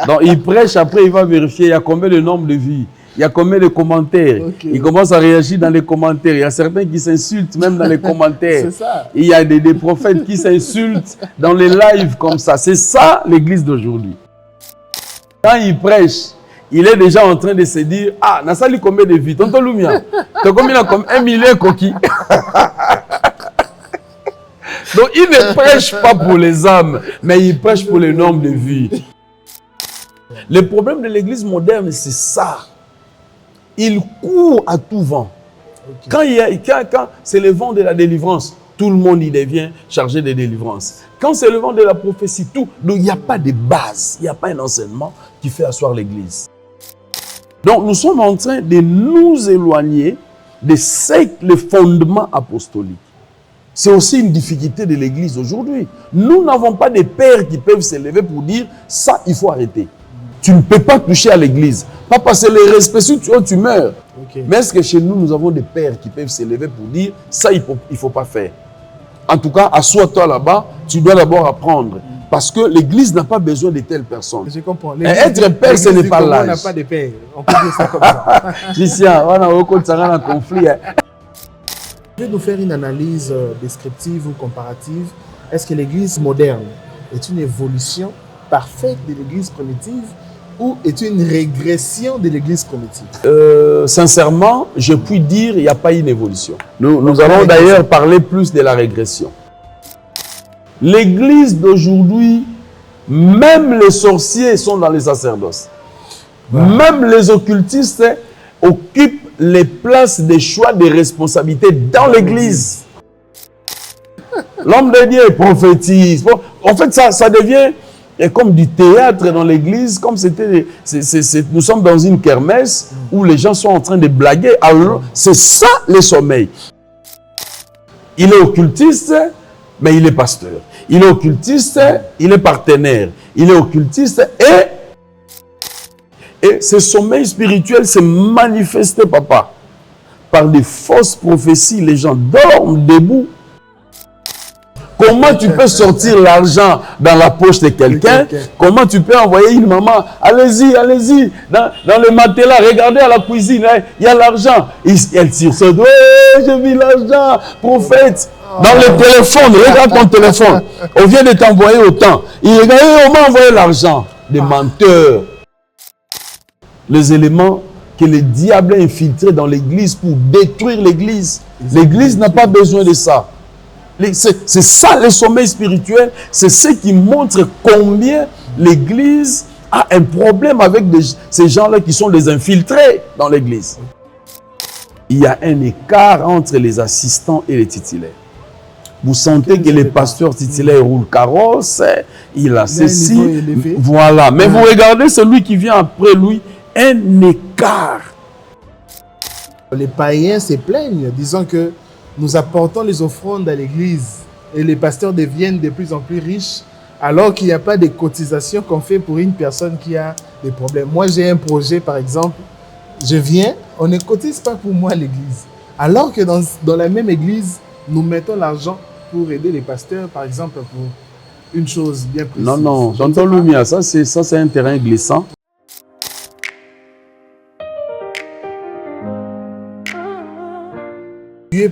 Donc il prêche, après il va vérifier il y a combien de nombre de vues, il y a combien de commentaires. Okay. Il commence à réagir dans les commentaires. Il y a certains qui s'insultent même dans les commentaires. C'est ça. Il y a des prophètes qui s'insultent dans les lives comme ça. C'est ça l'église d'aujourd'hui. Quand il prêche, il est déjà en train de se dire « Ah, n'a sali combien de vues? Tonton Lumia, t'as combien comme 1 million coquilles ?» Donc il ne prêche pas pour les âmes, mais il prêche pour le nombre de vues. Le problème de l'église moderne, c'est ça. Il court à tout vent. Okay. Quand c'est le vent de la délivrance, tout le monde y devient chargé de délivrance. Quand c'est le vent de la prophétie, tout. Donc il n'y a pas de base, il n'y a pas un enseignement qui fait asseoir l'église. Donc nous sommes en train de nous éloigner de les fondements apostoliques. C'est aussi une difficulté de l'église aujourd'hui. Nous n'avons pas de pères qui peuvent s'élever pour dire ça, il faut arrêter. Tu ne peux pas toucher à l'église. Pas parce que les respects, si tu meurs. Okay. Mais est-ce que chez nous, nous avons des pères qui peuvent s'élever pour dire ça, il ne faut pas faire. En tout cas, assois-toi là-bas, tu dois d'abord apprendre. Parce que l'église n'a pas besoin de telles personnes. Je comprends. Être père, ce n'est pas l'âge. On n'a pas de père. On peut dire ça comme ça. Christian, on a un conflit. Je vais nous faire une analyse descriptive ou comparative. Est-ce que l'église moderne est une évolution parfaite de l'église primitive ou est une régression de l'église primitive? Sincèrement, je puis dire qu'il n'y a pas une évolution. Nous allons d'ailleurs parler plus de la régression. L'église d'aujourd'hui, même les sorciers sont dans les sacerdoces. Ouais. Même les occultistes occupent les places de choix de responsabilité dans l'église. L'homme de Dieu prophétise. Bon, en fait, ça devient comme du théâtre dans l'église, comme c'était. Nous sommes dans une kermesse où les gens sont en train de blaguer. Alors, c'est ça le sommeil. Il est occultiste, mais il est pasteur. Il est occultiste, il est partenaire. Il est occultiste et ce sommeil spirituel s'est manifesté, papa, par des fausses prophéties. Les gens dorment debout. Comment tu peux sortir l'argent dans la poche de quelqu'un? Comment tu peux envoyer une maman? Allez-y, allez-y, dans le matelas, regardez à la cuisine, il y a l'argent. Elle tire ce doigt, j'ai mis l'argent, prophète. Dans le téléphone, regarde ton téléphone. On vient de t'envoyer autant. Il regarde, on m'a envoyé l'argent. Des menteurs. Les éléments que le diable a infiltrés dans l'église pour détruire l'église. L'église n'a pas besoin de ça. C'est ça le sommeil spirituel. C'est ce qui montre combien l'église a un problème avec ces gens-là qui sont des infiltrés dans l'église. Il y a un écart entre les assistants et les titulaires. Vous sentez que le pasteur titulaire roule carrosse, il a ceci, voilà. Mais vous regardez celui qui vient après lui, un écart. Les païens se plaignent, disant que nous apportons les offrandes à l'église et les pasteurs deviennent de plus en plus riches alors qu'il n'y a pas de cotisations qu'on fait pour une personne qui a des problèmes. Moi, j'ai un projet, par exemple, je viens, on ne cotise pas pour moi à l'église. Alors que dans la même église, nous mettons l'argent pour aider les pasteurs, par exemple, pour une chose bien précise. Non, tonton Lumia, ça c'est un terrain glissant.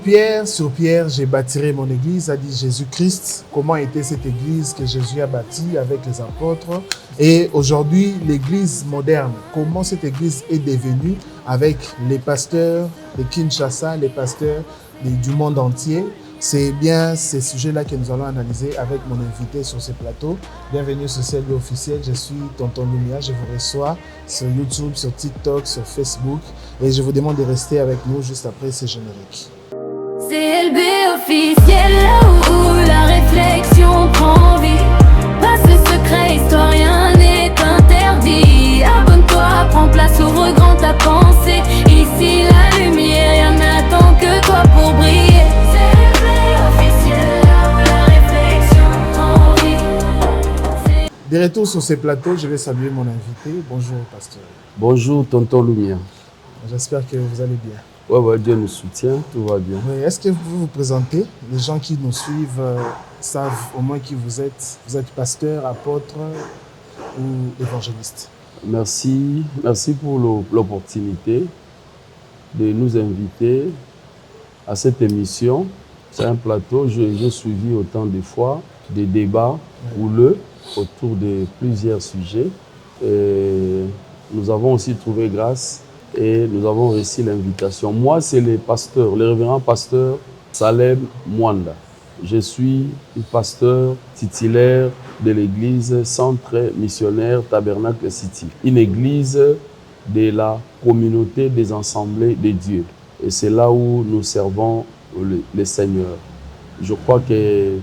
Pierre, sur Pierre, j'ai bâtirai mon église, a dit Jésus-Christ. Comment était cette église que Jésus a bâtie avec les apôtres? Et aujourd'hui, l'église moderne, comment cette église est devenue avec les pasteurs de Kinshasa, les pasteurs du monde entier? C'est bien ces sujets-là que nous allons analyser avec mon invité sur ce plateau. Bienvenue sur CLB officiel, je suis Tonton Lumia, je vous reçois sur YouTube, sur TikTok, sur Facebook et je vous demande de rester avec nous juste après ce générique. CLB officiel, là où la réflexion prend vie. Pas ce secret, historien n'est interdit. Abonne-toi, prends place, ouvre grand ta pensée. Ici la lumière, y'en attend que toi pour briller. CLB officiel, là où la réflexion prend vie. De retour sur ce plateau, je vais saluer mon invité. Bonjour, pasteur. Bonjour, tonton Lumia. J'espère que vous allez bien. Ouais, Dieu nous soutient, tout va bien. Oui, est-ce que vous vous présentez? Les gens qui nous suivent savent au moins qui vous êtes. Vous êtes pasteur, apôtre, ou évangéliste? Merci pour l'opportunité de nous inviter à cette émission. C'est un plateau, j'ai suivi autant de fois des débats houleux autour de plusieurs sujets. Et nous avons aussi trouvé grâce et nous avons reçu l'invitation. Moi, c'est le révérend pasteur Salem Mwanda. Je suis pasteur titulaire de l'église Centre Missionnaire Tabernacle City, une église de la communauté des assemblées de Dieu. Et c'est là où nous servons le Seigneur. Je crois que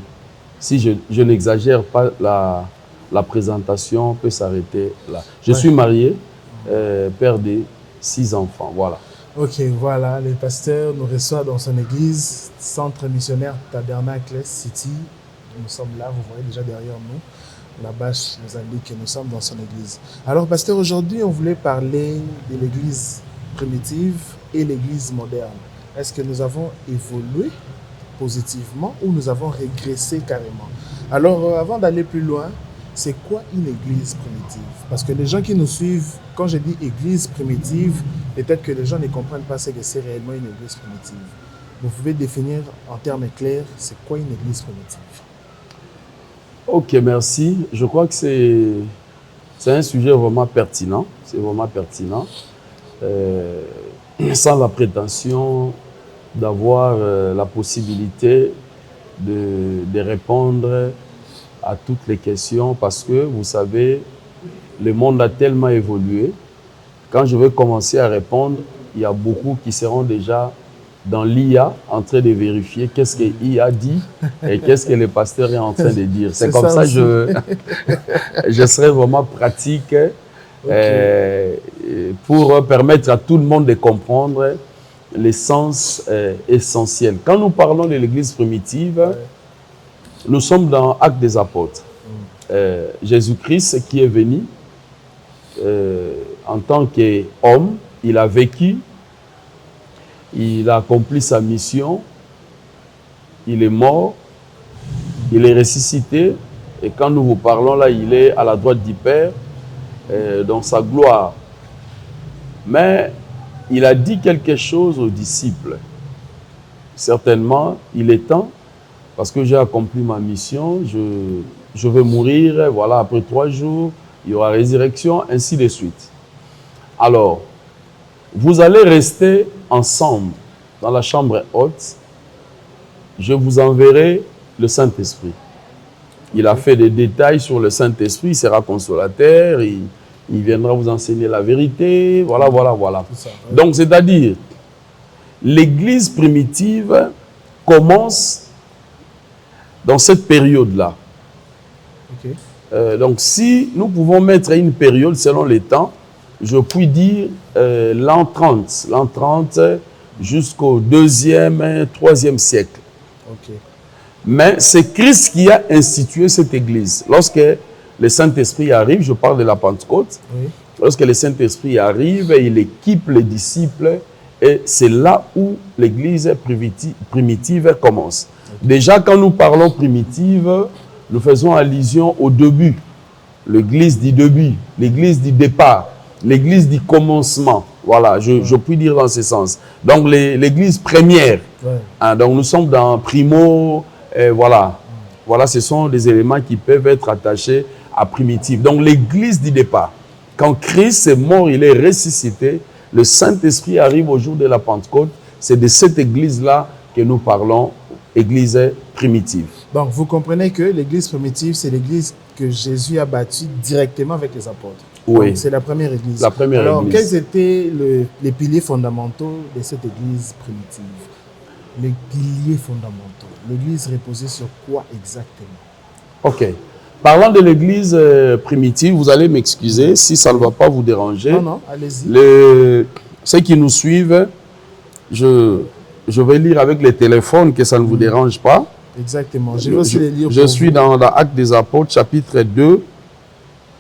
si je n'exagère pas, la présentation peut s'arrêter là. Je suis marié, père de 6 enfants, voilà. Ok, voilà, le pasteur nous reçoit dans son église, Centre Missionnaire Tabernacle City. Nous sommes là, vous voyez déjà derrière nous. La bâche nous indique que nous sommes dans son église. Alors, pasteur, aujourd'hui, on voulait parler de l'église primitive et l'église moderne. Est-ce que nous avons évolué positivement ou nous avons régressé carrément? Alors, avant d'aller plus loin, c'est quoi une église primitive? Parce que les gens qui nous suivent, quand je dis église primitive, peut-être que les gens ne comprennent pas ce que c'est réellement une église primitive. Vous pouvez définir en termes clairs, c'est quoi une église primitive? Ok, merci. Je crois que c'est un sujet vraiment pertinent. C'est vraiment pertinent. Sans la prétention d'avoir la possibilité de répondre à toutes les questions, parce que vous savez, le monde a tellement évolué. Quand je vais commencer à répondre, il y a beaucoup qui seront déjà dans l'IA en train de vérifier qu'est-ce que l'IA dit et qu'est-ce que le pasteur est en train de dire. C'est comme ça que je serai vraiment pratique pour permettre à tout le monde de comprendre l'essence essentielle. Quand nous parlons de l'église primitive, nous sommes dans Actes des Apôtres. Jésus-Christ qui est venu en tant qu'homme, il a vécu, il a accompli sa mission, il est mort, il est ressuscité, et quand nous vous parlons là, il est à la droite du Père, dans sa gloire. Mais il a dit quelque chose aux disciples. Certainement, il est temps, parce que j'ai accompli ma mission, je vais mourir, voilà, après 3 jours, il y aura résurrection, ainsi de suite. Alors, vous allez rester ensemble dans la chambre haute, je vous enverrai le Saint-Esprit. Il a fait des détails sur le Saint-Esprit, il sera consolateur, il viendra vous enseigner la vérité, voilà. Ça, ouais. Donc, c'est-à-dire, l'église primitive commence dans cette période-là. Donc, si nous pouvons mettre une période selon les temps, je puis dire l'an 30 jusqu'au 2e, 3e siècle. Mais c'est Christ qui a institué cette église. Lorsque le Saint-Esprit arrive, je parle de la Pentecôte, lorsque le Saint-Esprit arrive, il équipe les disciples et c'est là où l'église primitive commence. Déjà, quand nous parlons primitive, nous faisons allusion au début, l'église du début, l'église du départ, l'église du commencement. Voilà, je puis dire dans ce sens. Donc, l'église première. Hein, donc, nous sommes dans primo, voilà. Voilà, ce sont des éléments qui peuvent être attachés à primitive. Donc, l'église du départ. Quand Christ est mort, il est ressuscité, le Saint-Esprit arrive au jour de la Pentecôte. C'est de cette église-là que nous parlons, église primitive. Donc, vous comprenez que l'église primitive, c'est l'église que Jésus a bâtie directement avec les apôtres. Oui. C'est la première église. La première Alors, église. quels étaient les piliers fondamentaux de cette église primitive? Les piliers fondamentaux. L'église reposait sur quoi exactement? Ok. Parlant de l'église primitive, vous allez m'excuser si ça ne va pas vous déranger. Non, allez-y. Ceux qui nous suivent, je vais lire avec les téléphones, que ça ne vous dérange pas. Exactement. Je vais aussi les lire. Je suis dans l'Acte des Apôtres, chapitre 2.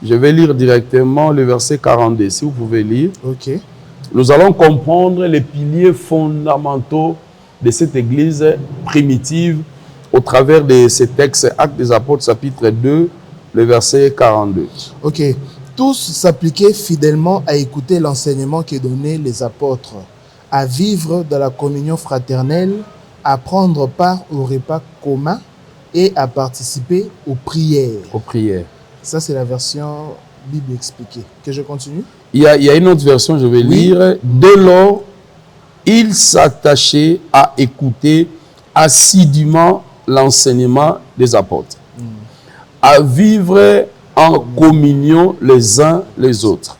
Je vais lire directement le verset 42, si vous pouvez lire. Ok. Nous allons comprendre les piliers fondamentaux de cette église primitive au travers de ces textes, Actes des Apôtres, chapitre 2, le verset 42. Ok. Tous s'appliquaient fidèlement à écouter l'enseignement que donnaient les apôtres, à vivre dans la communion fraternelle, à prendre part au repas commun et à participer aux prières. Aux prières. Ça, c'est la version Bible expliquée. Que je continue? Il y a une autre version, je vais lire. Dès lors, ils s'attachaient à écouter assidûment l'enseignement des apôtres, à vivre en communion les uns les autres,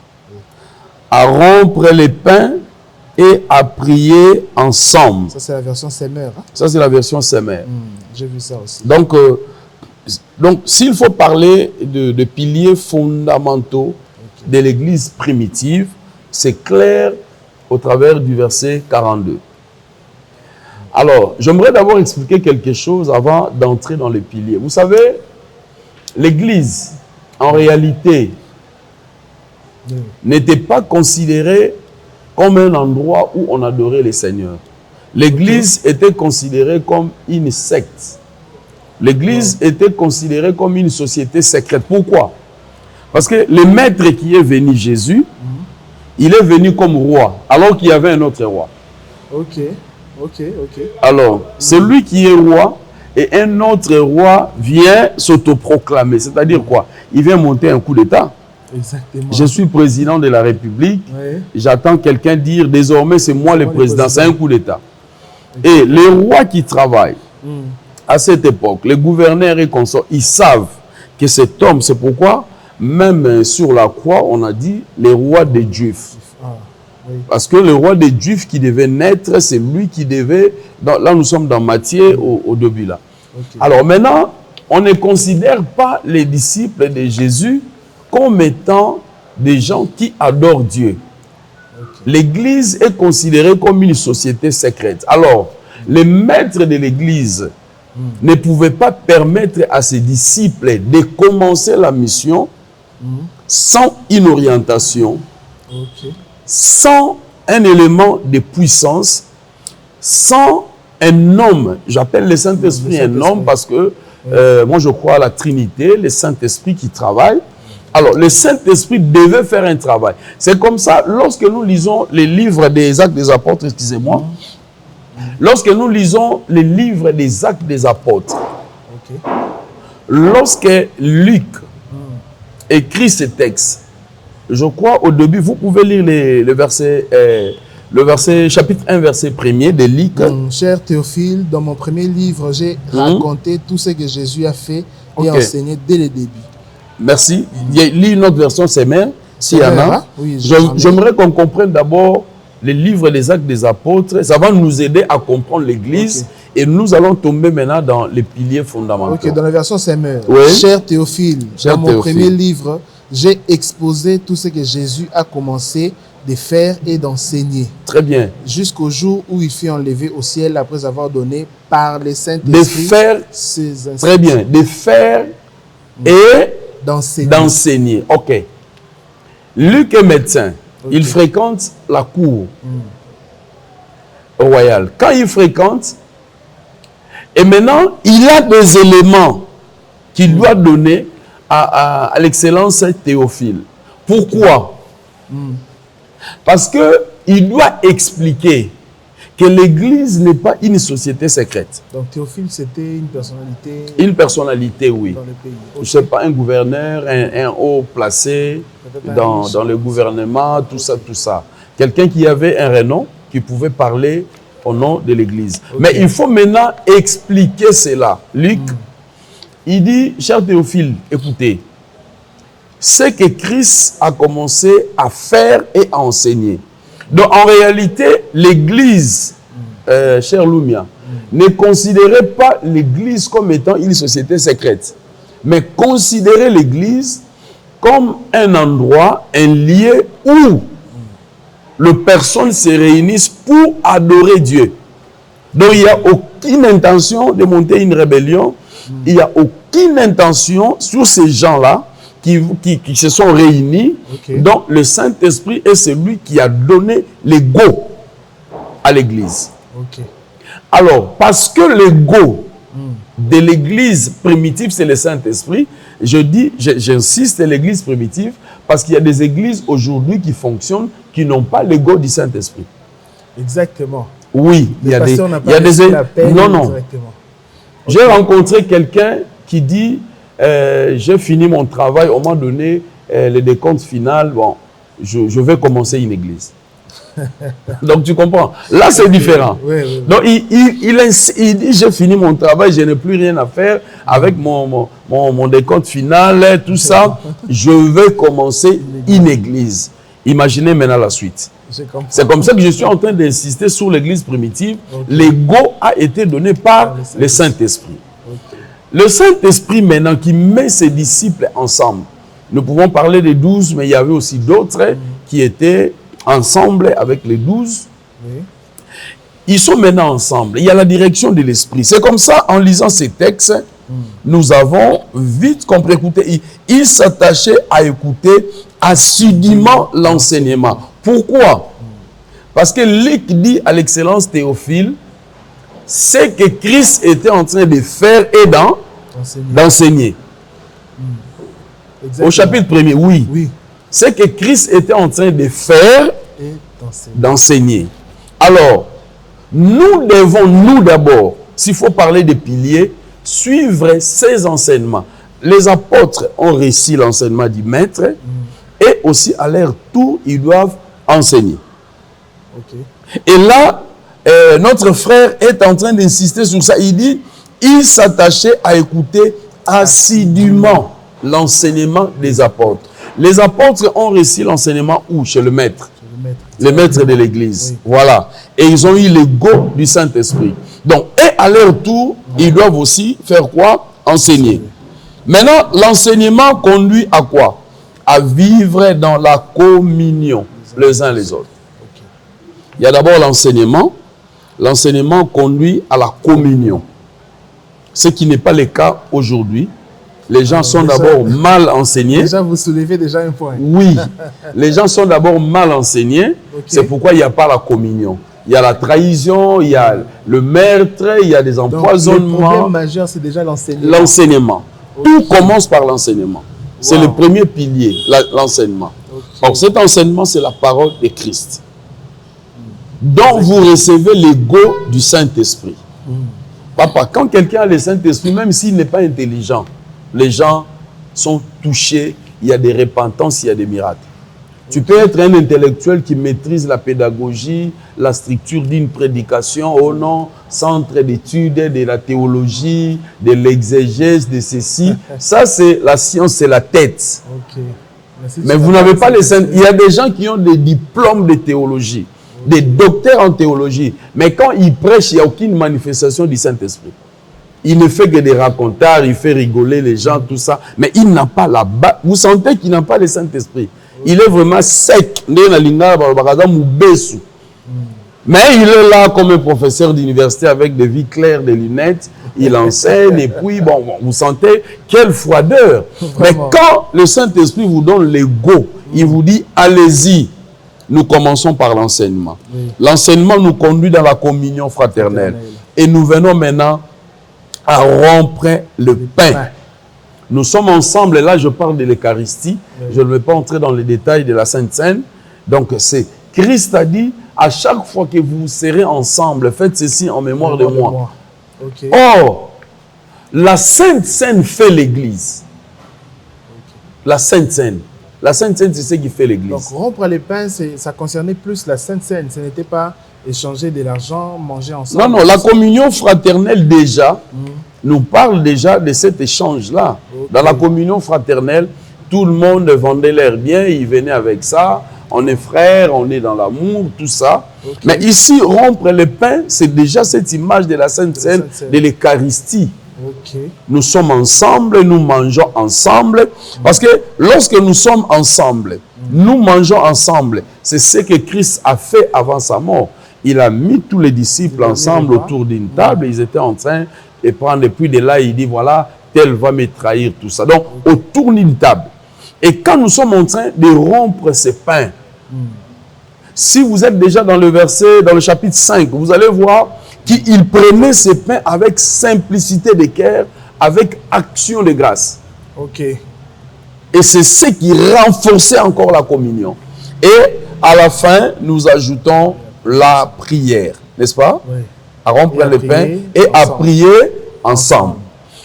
à rompre les pains et à prier ensemble. Ça, c'est la version Semeur. Hein? Ça, c'est la version Semeur. J'ai vu ça aussi. Donc s'il faut parler de piliers fondamentaux de l'Église primitive, c'est clair au travers du verset 42. Alors, j'aimerais d'abord expliquer quelque chose avant d'entrer dans les piliers. Vous savez, l'Église, en réalité, n'était pas considérée comme un endroit où on adorait les seigneurs. L'Église était considérée comme une secte. L'Église était considérée comme une société secrète. Pourquoi? Parce que le maître qui est venu, Jésus, il est venu comme roi, alors qu'il y avait un autre roi. Ok. Alors, celui qui est roi et un autre roi vient s'autoproclamer. C'est-à-dire quoi? Il vient monter un coup d'État. Exactement. Je suis président de la République. Oui. J'attends quelqu'un dire désormais c'est moi le président. C'est un coup d'État. Et les rois qui travaillent à cette époque, les gouverneurs et consorts, ils savent que cet homme, c'est pourquoi même sur la croix, on a dit les rois des Juifs. Parce que le roi des Juifs qui devait naître, c'est lui qui devait... là, nous sommes dans Matthieu au début là. Alors maintenant, on ne considère pas les disciples de Jésus comme étant des gens qui adorent Dieu. L'Église est considérée comme une société secrète. Alors, les maîtres de l'Église ne pouvaient pas permettre à ses disciples de commencer la mission sans une orientation, sans un élément de puissance, sans un homme. J'appelle le Saint-Esprit un homme parce que moi je crois à la Trinité, le Saint-Esprit qui travaille. Alors le Saint-Esprit devait faire un travail. C'est comme ça, lorsque nous lisons les livres des Actes des Apôtres, excusez-moi, lorsque nous lisons les livres des Actes des Apôtres, lorsque Luc écrit ce texte, je crois au début, vous pouvez lire le verset, chapitre 1, verset 1er de Luc. Cher Théophile, dans mon premier livre, j'ai raconté tout ce que Jésus a fait et enseigné dès le début. Merci. Lis une autre version, c'est même, s'il y en a. Oui, j'aimerais qu'on comprenne d'abord les livres des Actes des Apôtres. Ça va nous aider à comprendre l'Église. Et nous allons tomber maintenant dans les piliers fondamentaux. Dans la version Semeur. Cher Théophile, dans mon premier livre, j'ai exposé tout ce que Jésus a commencé de faire et d'enseigner. Très bien. Jusqu'au jour où il fut enlevé au ciel après avoir donné par les Saint-Esprit ses instructions. Très bien. De faire et d'enseigner. Ok. Luc est médecin. Il fréquente la cour royale. Quand il fréquente, et maintenant, il a des éléments qu'il doit donner à l'excellence Théophile. Pourquoi? Parce qu'il doit expliquer que l'Église n'est pas une société secrète. Donc Théophile, c'était une personnalité... Une personnalité, oui. Dans le pays. Je ne sais pas, un gouverneur, un haut placé dans le gouvernement, tout ça, tout ça. Quelqu'un qui avait un renom, qui pouvait parler au nom de l'Église. Mais il faut maintenant expliquer cela. Luc, il dit, cher Théophile, écoutez, ce que Christ a commencé à faire et à enseigner. Donc en réalité, l'Église, cher Lumia, ne considérait pas l'Église comme étant une société secrète, mais considérait l'Église comme un endroit, un lieu où les personnes se réunissent pour adorer Dieu. Donc il n'y a aucune intention de monter une rébellion, il n'y a aucune intention sur ces gens-là qui se sont réunis. Donc le Saint-Esprit est celui qui a donné le go à l'Église. Alors, parce que le go de l'église primitive, c'est le Saint-Esprit. Je dis, j'insiste, l'église primitive, parce qu'il y a des églises aujourd'hui qui fonctionnent, qui n'ont pas l'ego du Saint-Esprit. Exactement. Oui, il y a des... Non, non. J'ai rencontré quelqu'un qui dit, j'ai fini mon travail, on m'a donné le décompte final, bon, je vais commencer une église. Donc tu comprends. Là c'est différent. Oui. Donc il dit j'ai fini mon travail, je n'ai plus rien à faire avec mon décompte final, tout ça. Je vais commencer une église. Imaginez maintenant la suite. C'est comme ça que je suis en train d'insister sur l'église primitive. L'ego a été donné par le Saint-Esprit. Le Saint-Esprit maintenant qui met ses disciples ensemble. Nous pouvons parler des 12, mais il y avait aussi d'autres qui étaient ensemble avec les 12. Oui. Ils sont maintenant ensemble. Il y a la direction de l'esprit. C'est comme ça, en lisant ces textes, nous avons vite compris. Écoutez, ils s'attachaient à écouter assidûment l'enseignement. Pourquoi? Parce que Luc dit à l'excellence Théophile, c'est que Christ était en train de faire et d'enseigner. Au chapitre 1er, oui. C'est que Christ était en train de faire et d'enseigner. Alors, nous devons, nous d'abord, s'il faut parler des piliers, suivre ces enseignements. Les apôtres ont réussi l'enseignement du maître et aussi à leur tour, ils doivent enseigner. Et là, notre frère est en train d'insister sur ça. Il dit, il s'attachait à écouter assidûment l'enseignement des apôtres. Les apôtres ont réussi l'enseignement où? Chez le maître. Le maître de l'église. Oui. Voilà. Et ils ont eu le go du Saint-Esprit. Donc, et à leur tour, ils doivent aussi faire quoi? Enseigner. Maintenant, l'enseignement conduit à quoi? À vivre dans la communion, les uns les autres. Il y a d'abord l'enseignement. L'enseignement conduit à la communion. Ce qui n'est pas le cas aujourd'hui. Les gens sont d'abord mal enseignés. Déjà, vous soulevez déjà un point. Oui. Les gens sont d'abord mal enseignés. C'est pourquoi il n'y a pas la communion. Il y a la trahison, il y a le meurtre, il y a des empoisonnements. Donc, le problème majeur, c'est déjà l'enseignement. L'enseignement. Tout commence par l'enseignement. C'est le premier pilier, l'enseignement. Donc, cet enseignement, c'est la parole de Christ. Donc, vous recevez l'ego du Saint-Esprit. Papa, quand quelqu'un a le Saint-Esprit, même s'il n'est pas intelligent, les gens sont touchés, il y a des repentances, il y a des miracles. Tu peux être un intellectuel qui maîtrise la pédagogie, la structure d'une prédication, au nom, centre d'études, de la théologie, de l'exégèse, de ceci. Ça, c'est la science, c'est la tête. Mais vous n'avez pas les saints. Il y a des gens qui ont des diplômes de théologie, des docteurs en théologie. Mais quand ils prêchent, il n'y a aucune manifestation du Saint-Esprit. Il ne fait que des racontards, il fait rigoler les gens, tout ça. Mais il n'a pas la base. Vous sentez qu'il n'a pas le Saint-Esprit. Il est vraiment sec. Mais il est là comme un professeur d'université avec des vies claires, des lunettes. Il enseigne et puis, bon, vous sentez quelle froideur. Mais quand le Saint-Esprit vous donne le go, il vous dit, allez-y. Nous commençons par l'enseignement. L'enseignement nous conduit dans la communion fraternelle. Et nous venons maintenant à rompre le pain. Nous sommes ensemble, et là je parle de l'Eucharistie, je ne vais pas entrer dans les détails de la Sainte Seine. Donc c'est, Christ a dit, à chaque fois que vous serez ensemble, faites ceci en mémoire de moi. Or, la Sainte Seine fait l'Église. La Sainte Seine. La Sainte Seine, c'est ce qui fait l'Église. Donc rompre les pains, ça concernait plus la Sainte Seine, ce n'était pas échanger de l'argent, manger ensemble. Non, non, la communion fraternelle déjà nous parle déjà de cet échange-là. Dans la communion fraternelle, tout le monde vendait leurs biens, ils venaient avec ça. On est frères, on est dans l'amour, tout ça. Mais ici, rompre le pain, c'est déjà cette image de la Sainte Seine, de l'Eucharistie. Nous sommes ensemble, nous mangeons ensemble. Parce que lorsque nous sommes ensemble, nous mangeons ensemble. C'est ce que Christ a fait avant sa mort. Il a mis tous les disciples ensemble autour d'une table. Ils étaient en train de prendre. Et puis de là, il dit, voilà, tel va me trahir, tout ça. Donc, autour d'une table. Et quand nous sommes en train de rompre ces pains, si vous êtes déjà dans le verset, dans le chapitre 5, vous allez voir qu'il prenait ce pain avec simplicité de cœur, avec action de grâce. Ok. Et c'est ce qui renforçait encore la communion. Et à la fin, nous ajoutons la prière, n'est-ce pas? Oui. À rompre le pain et à prier ensemble.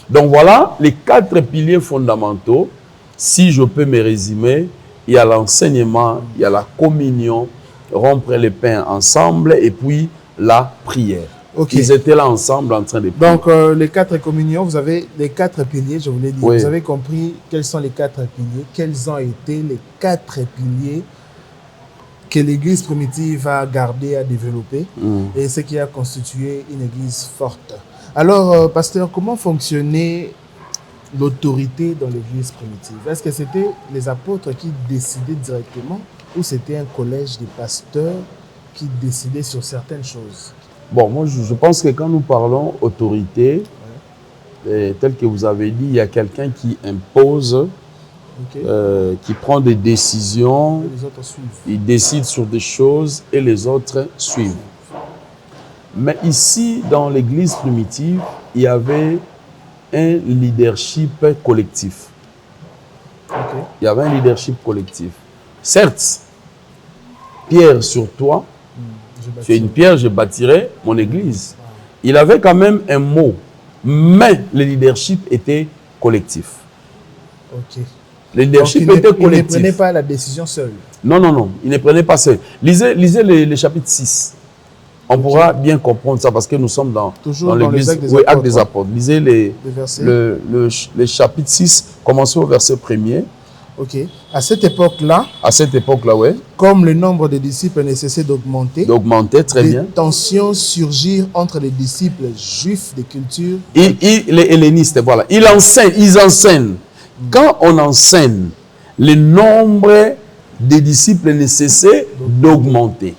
Donc voilà les 4 piliers fondamentaux. Si je peux me résumer, il y a l'enseignement, il y a la communion, rompre le pain ensemble et puis la prière. Okay. Ils étaient là ensemble en train de prier. Donc les 4 communions, vous avez les 4 piliers, je voulais dire. Oui. Vous avez compris quels sont les 4 piliers, quels ont été les 4 piliers que l'Église primitive a gardé, a développé, et ce qui a constitué une Église forte. Alors, pasteur, comment fonctionnait l'autorité dans l'Église primitive? Est-ce que c'était les apôtres qui décidaient directement ou c'était un collège de pasteurs qui décidaient sur certaines choses? Bon, moi, je pense que quand nous parlons autorité, tel que vous avez dit, il y a quelqu'un qui impose, qui prend des décisions, et les autres suivent. Il décide sur des choses et les autres suivent. Mais ici, dans l'Église primitive, il y avait un leadership collectif. Il y avait un leadership collectif. Certes, Pierre sur toi, tu es une pierre, je bâtirai mon église. Il avait quand même un mot, mais le leadership était collectif. Ok. Le leadership était collectif. Il ne prenait pas la décision seul. Non, non, non, il ne prenait pas seul. Lisez le chapitre 6. On pourra bien comprendre ça parce que nous sommes dans l'église. Oui, Actes des Apôtres. Lisez le chapitre 6, commencez au verset 1er. Ok. À cette époque-là, oui. Comme le nombre de disciples ne cessait d'augmenter, très bien. Des tensions surgirent entre les disciples juifs de culture. Les hellénistes, voilà. Ils enseignent. Quand on enseigne, le nombre de disciples ne cessait d'augmenter.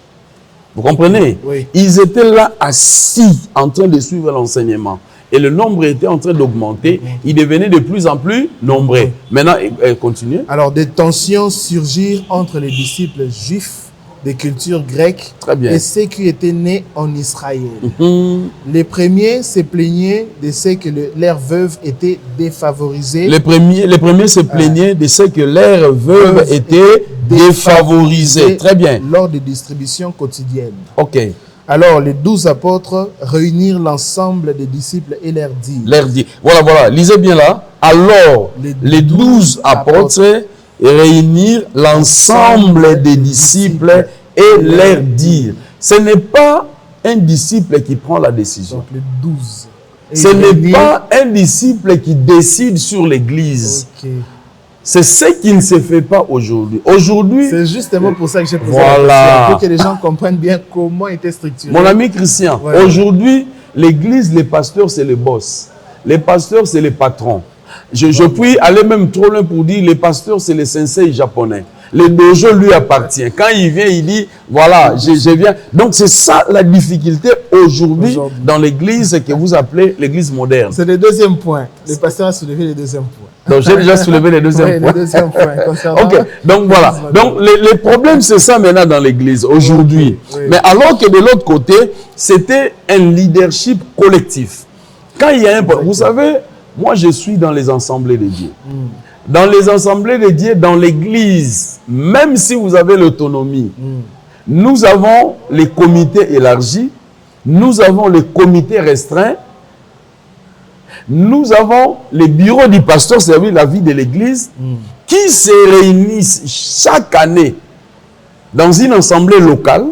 Vous comprenez? Oui. Ils étaient là assis en train de suivre l'enseignement. Et le nombre était en train d'augmenter. Ils devenaient de plus en plus nombreux. Maintenant, continuez. Alors, des tensions surgirent entre les disciples juifs de culture grecque et ceux qui étaient nés en Israël. Les premiers se plaignaient de ce que leurs veuves étaient défavorisées. Les premiers se plaignaient de ce que leurs veuves étaient défavorisées. Très bien. Lors des distributions quotidiennes. Ok. Alors, les 12 apôtres réunirent l'ensemble des disciples et leur dirent. Voilà. Lisez bien là. Alors, les 12 apôtres réunirent l'ensemble des disciples et leur dire. Ce n'est pas un disciple qui prend la décision. Donc, les 12. Ce n'est pas un disciple qui décide sur l'église. Okay. C'est ce qui ne se fait pas aujourd'hui. Aujourd'hui, c'est justement pour ça que j'ai posé la question, pour que les gens comprennent bien comment était structuré. Mon ami Christian, aujourd'hui, l'église, les pasteurs, c'est les boss. Les pasteurs, c'est les patrons. Je puis aller même trop loin pour dire les pasteurs, c'est les sensei japonais. Le dojo lui appartient. Quand il vient, il dit, voilà, je viens. Donc, c'est ça la difficulté aujourd'hui dans l'église que vous appelez l'église moderne. C'est le deuxième point. Le pasteur a soulevé le deuxième point. Donc, j'ai déjà soulevé le deuxième point. Le deuxième point. Ok, donc voilà. Donc, les problèmes, c'est ça maintenant dans l'église aujourd'hui. Oui. Mais alors que de l'autre côté, c'était un leadership collectif. Quand il y a un... Vous savez, moi, je suis dans les assemblées de Dieu. Dans les assemblées de Dieu, dans l'église, même si vous avez l'autonomie, nous avons les comités élargis, nous avons les comités restreints, nous avons les bureaux du pasteur, c'est-à-dire la vie de l'église, qui se réunissent chaque année dans une assemblée locale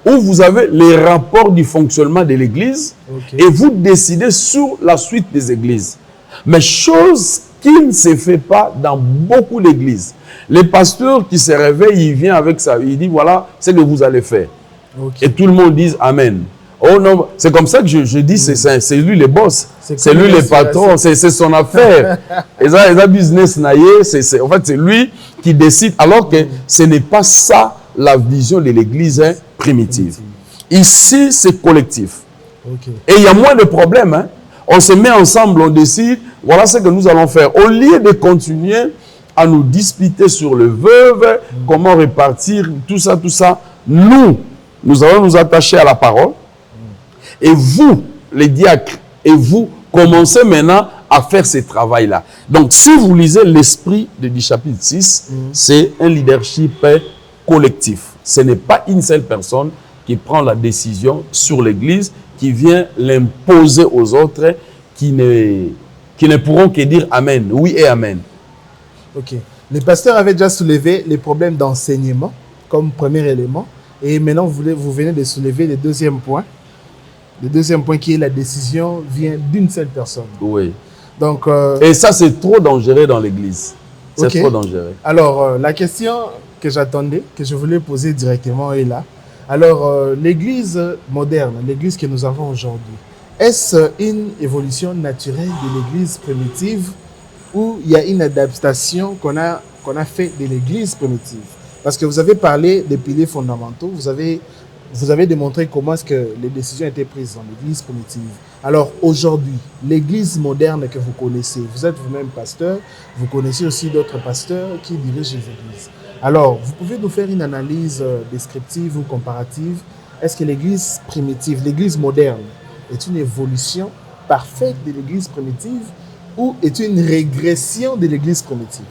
où vous avez les rapports du fonctionnement de l'église et vous décidez sur la suite des églises. Mais chose qui ne se fait pas dans beaucoup d'églises. Les pasteurs qui se réveillent, il vient avec ça, il dit voilà ce que vous allez faire. Et tout le monde dit amen. Oh non, c'est comme ça que je dis c'est lui le boss, c'est lui le patron, c'est son affaire. Et ça business naïe, en fait c'est lui qui décide alors que ce n'est pas ça la vision de l'église primitive. Ici c'est collectif. Et il y a moins de problèmes. Hein. On se met ensemble, on décide, voilà ce que nous allons faire. Au lieu de continuer à nous disputer sur le veuve, comment répartir, tout ça, nous allons nous attacher à la parole. Et vous, les diacres, et vous, commencez maintenant à faire ce travail-là. Donc, si vous lisez l'esprit du chapitre 6, c'est un leadership collectif. Ce n'est pas une seule personne qui prend la décision sur l'Église, qui vient l'imposer aux autres, qui ne pourront que dire Amen, oui et Amen. Ok. Les pasteurs avaient déjà soulevé les problèmes d'enseignement comme premier élément. Et maintenant, vous venez de soulever le deuxième point. Le deuxième point qui est la décision vient d'une seule personne. Oui. Donc, et ça, c'est trop dangereux dans l'Église. C'est okay. trop dangereux. Alors, la question que j'attendais, que je voulais poser directement est là. Alors, l'Église moderne, l'Église que nous avons aujourd'hui, est-ce une évolution naturelle de l'Église primitive ou il y a une adaptation qu'on a fait de l'Église primitive? Parce que vous avez parlé des piliers fondamentaux, vous avez démontré comment est-ce que les décisions étaient prises dans l'Église primitive. Alors aujourd'hui, l'Église moderne que vous connaissez, vous êtes vous-même pasteur, vous connaissez aussi d'autres pasteurs qui dirigent les églises. Alors, vous pouvez nous faire une analyse descriptive ou comparative. Est-ce que l'Église primitive, l'Église moderne, est une évolution parfaite de l'Église primitive ou est une régression de l'Église primitive?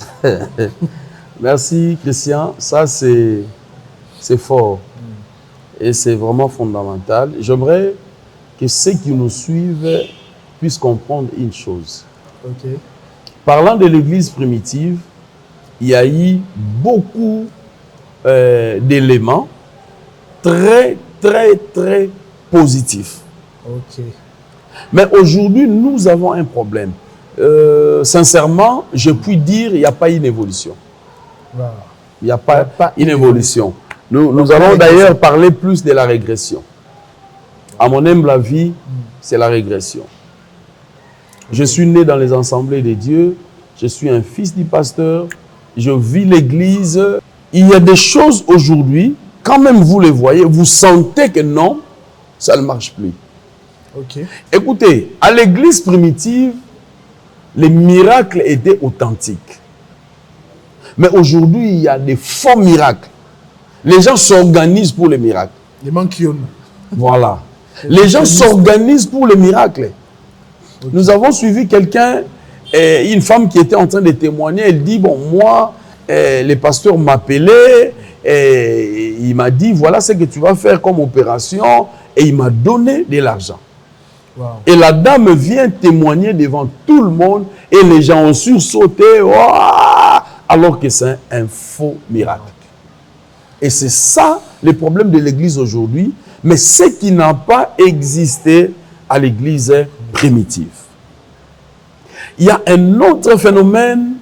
Merci Christian, ça c'est fort et c'est vraiment fondamental. J'aimerais que ceux qui nous suivent puissent comprendre une chose. Okay. Parlant de l'Église primitive, il y a eu beaucoup d'éléments très positifs. Okay. Mais aujourd'hui, nous avons un problème. Sincèrement, je puis dire qu'il n'y a pas une évolution. Wow. Il n'y a pas une évolution. Nous allons d'ailleurs parler plus de la régression. À mon humble avis, c'est la régression. Je suis né dans les assemblées de Dieu. Je suis un fils du pasteur. Je vis l'Église. Il y a des choses aujourd'hui, quand même vous les voyez, vous sentez que non, ça ne marche plus. Okay. Écoutez, à l'Église primitive, les miracles étaient authentiques. Mais aujourd'hui, il y a des faux miracles. Les gens s'organisent pour les miracles. Les manquions. Voilà. Les gens s'organisent pour les miracles. Okay. Nous avons suivi quelqu'un, une femme qui était en train de témoigner. Elle dit, bon, moi, le pasteur m'appelait, il m'a dit, voilà ce que tu vas faire comme opération. Et il m'a donné de l'argent. Wow. Et la dame vient témoigner devant tout le monde. Et les gens ont sursauté. Wow, alors que c'est un faux miracle. Et c'est ça le problème de l'Église aujourd'hui, mais ce qui n'a pas existé à l'Église primitive. Il y a un autre phénomène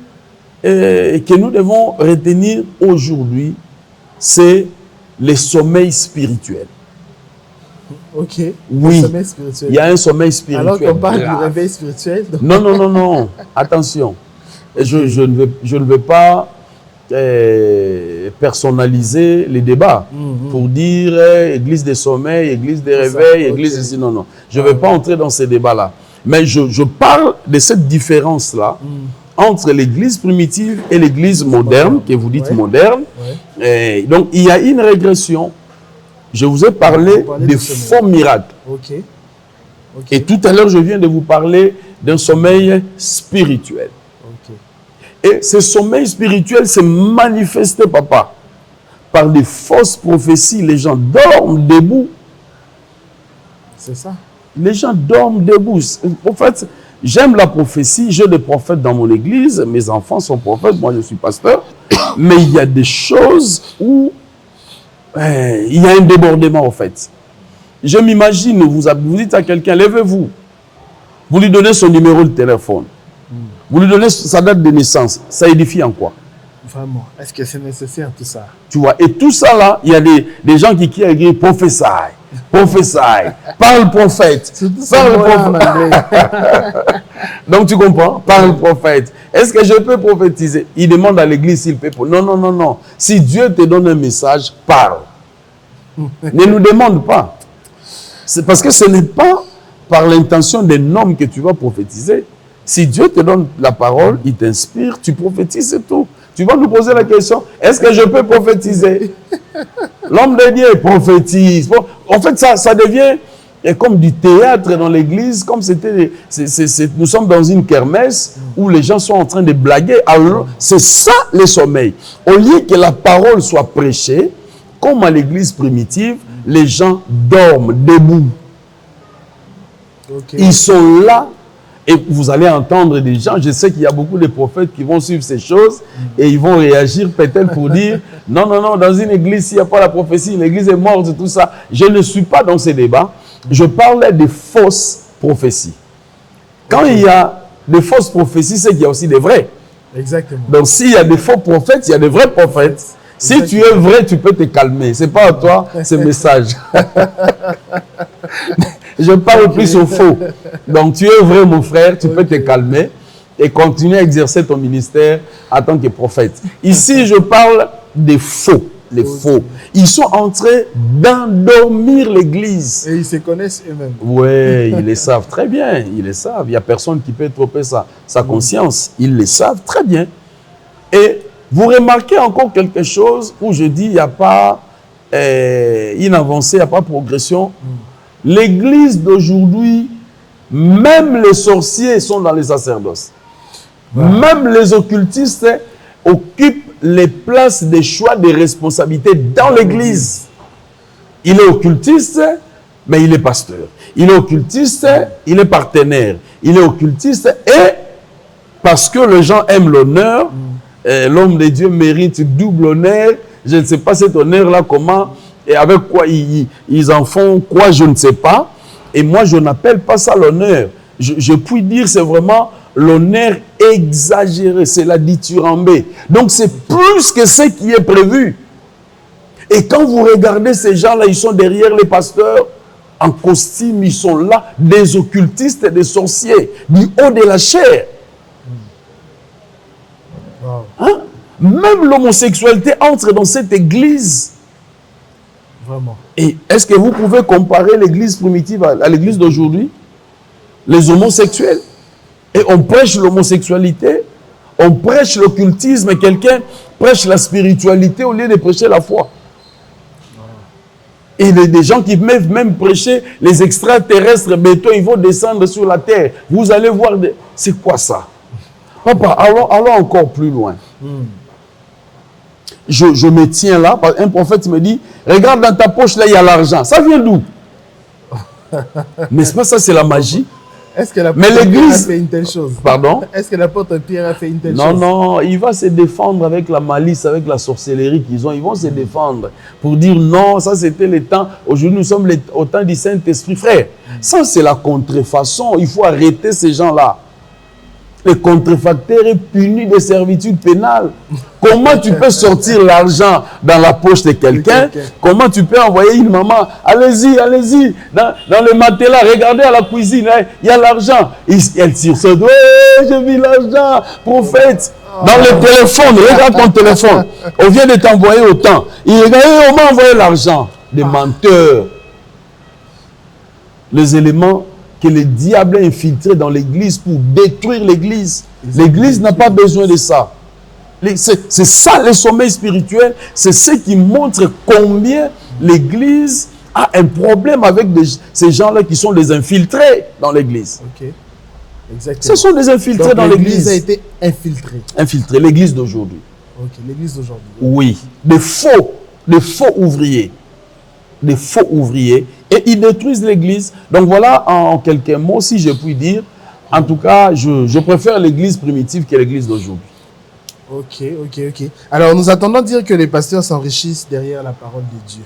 que nous devons retenir aujourd'hui, c'est le sommeil spirituel. Ok. Oui, sommeil spirituel. Il y a un sommeil spirituel. Alors qu'on parle du réveil spirituel. Donc... Non. Attention. Okay. Je ne veux pas personnaliser les débats pour dire église de sommeil, église de réveil, église de... Non. Je ne vais pas entrer dans ces débats-là. Mais je parle de cette différence-là entre l'église primitive et l'église moderne, que vous dites moderne. Et donc, il y a une régression. Je vous ai parlé de faux miracles. Okay. Et tout à l'heure, je viens de vous parler d'un sommeil spirituel. Et ce sommeil spirituel s'est manifesté, papa, par des fausses prophéties. Les gens dorment debout. C'est ça. Les gens dorment debout. En fait, j'aime la prophétie. J'ai des prophètes dans mon église. Mes enfants sont prophètes. Moi, je suis pasteur. Mais il y a des choses où il y a un débordement, en fait. Je m'imagine, vous dites à quelqu'un, levez-vous. Vous lui donnez son numéro de téléphone. Vous lui donnez sa date de naissance. Ça édifie en quoi? Vraiment. Est-ce que c'est nécessaire tout ça? Tu vois, et tout ça là, il y a des gens qui écrivent prophèse, parle prophète, parle prophète. Donc tu comprends? Parle prophète. Est-ce que je peux prophétiser? Il demande à l'église s'il peut. Non. Si Dieu te donne un message, parle. Ne nous demande pas. C'est parce que ce n'est pas par l'intention d'un homme que tu vas prophétiser. Si Dieu te donne la parole, il t'inspire, tu prophétises, c'est tout. Tu vas nous poser la question, est-ce que je peux prophétiser? L'homme de Dieu prophétise. En fait, ça devient et comme du théâtre dans l'église, comme c'était, nous sommes dans une kermesse où les gens sont en train de blaguer. Alors, c'est ça le sommeil. Au lieu que la parole soit prêchée, comme à l'église primitive, les gens dorment debout. Ok. Ils sont là et vous allez entendre des gens. Je sais qu'il y a beaucoup de prophètes qui vont suivre ces choses et ils vont réagir peut-être pour dire non, non, non, dans une église, s'il n'y a pas la prophétie, l'église est morte et tout ça. Je ne suis pas dans ces débats. Je parle de fausses prophéties. Quand il y a de fausses prophéties, c'est qu'il y a aussi des vraies. Exactement. Donc s'il y a des faux prophètes, il y a des vrais prophètes. Si tu es vrai, tu peux te calmer. Ce n'est pas à toi ce message. Je parle plus au faux. Donc tu es vrai, mon frère, tu peux te calmer et continuer à exercer ton ministère en tant que prophète. Ici, je parle des faux. Les faux. Ils sont en train d'endormir l'église. Et ils se connaissent eux-mêmes. Oui, ils le savent très bien. Ils le savent. Il n'y a personne qui peut tromper sa conscience. Ils le savent très bien. Et vous remarquez encore quelque chose où je dis il n'y a pas une avancée, il n'y a pas progression. L'église d'aujourd'hui, même les sorciers sont dans les sacerdoces. Même les occultistes occupent les places des choix des responsabilités dans l'église. Il est occultiste, mais il est pasteur. Il est occultiste, il est partenaire. Il est occultiste et parce que les gens aiment l'honneur, l'homme de Dieu mérite double honneur. Je ne sais pas cet honneur-là comment et avec quoi ils en font quoi, je ne sais pas. Et moi, je n'appelle pas ça l'honneur. Je puis dire c'est vraiment l'honneur exagéré, c'est la dithyrambe. Donc c'est plus que ce qui est prévu. Et quand vous regardez ces gens-là, ils sont derrière les pasteurs, en costume, ils sont là, des occultistes et des sorciers, du haut de la chair. Hein? Même l'homosexualité entre dans cette église. Vraiment. Et est-ce que vous pouvez comparer l'église primitive à l'église d'aujourd'hui? Les homosexuels. Et on prêche l'homosexualité, on prêche l'occultisme, et quelqu'un prêche la spiritualité au lieu de prêcher la foi. Et il y a des gens qui peuvent même prêcher les extraterrestres béton, ils vont descendre sur la terre. Vous allez voir, c'est quoi ça? Papa, allons encore plus loin. Je me tiens là, un prophète me dit, regarde dans ta poche, là il y a l'argent. Ça vient d'où? N'est-ce pas ça, c'est la magie? Est-ce que l'apôtre Pierre a fait une telle chose? Pardon? Est-ce que l'apôtre Pierre a fait une telle chose? Non, non, il va se défendre avec la malice, avec la sorcellerie qu'ils ont. Ils vont se défendre pour dire non, ça c'était le temps. Aujourd'hui, nous sommes au temps du Saint-Esprit. Frère, ça c'est la contrefaçon. Il faut arrêter ces gens-là. Le contrefacteur est puni de servitude pénale. Comment tu peux sortir l'argent dans la poche de quelqu'un? Comment tu peux envoyer une maman? Allez-y, allez-y, dans le matelas, regardez à la cuisine, hein, il y a l'argent. Elle tire ce doigt, j'ai vu l'argent, prophète. Dans le téléphone, regarde ton téléphone. On vient de t'envoyer autant. Il regarde, on m'a envoyé l'argent. Des menteurs. Les éléments que le diable a infiltré dans l'église pour détruire l'église. L'église n'a pas besoin de ça. C'est ça le sommeil spirituel. C'est ce qui montre combien l'église a un problème avec ces gens-là qui sont des infiltrés dans l'église. Ok. Exactement. Ce sont des infiltrés. Donc, dans l'église. L'église a été infiltrée. Infiltrée, l'église d'aujourd'hui. Ok, l'église d'aujourd'hui. Oui. Des faux ouvriers. Des faux ouvriers. Et ils détruisent l'église. Donc voilà en quelques mots, si je puis dire. En tout cas, je préfère l'église primitive que l'église d'aujourd'hui. Ok, ok, ok. Alors, nous attendons dire que les pasteurs s'enrichissent derrière la parole de Dieu.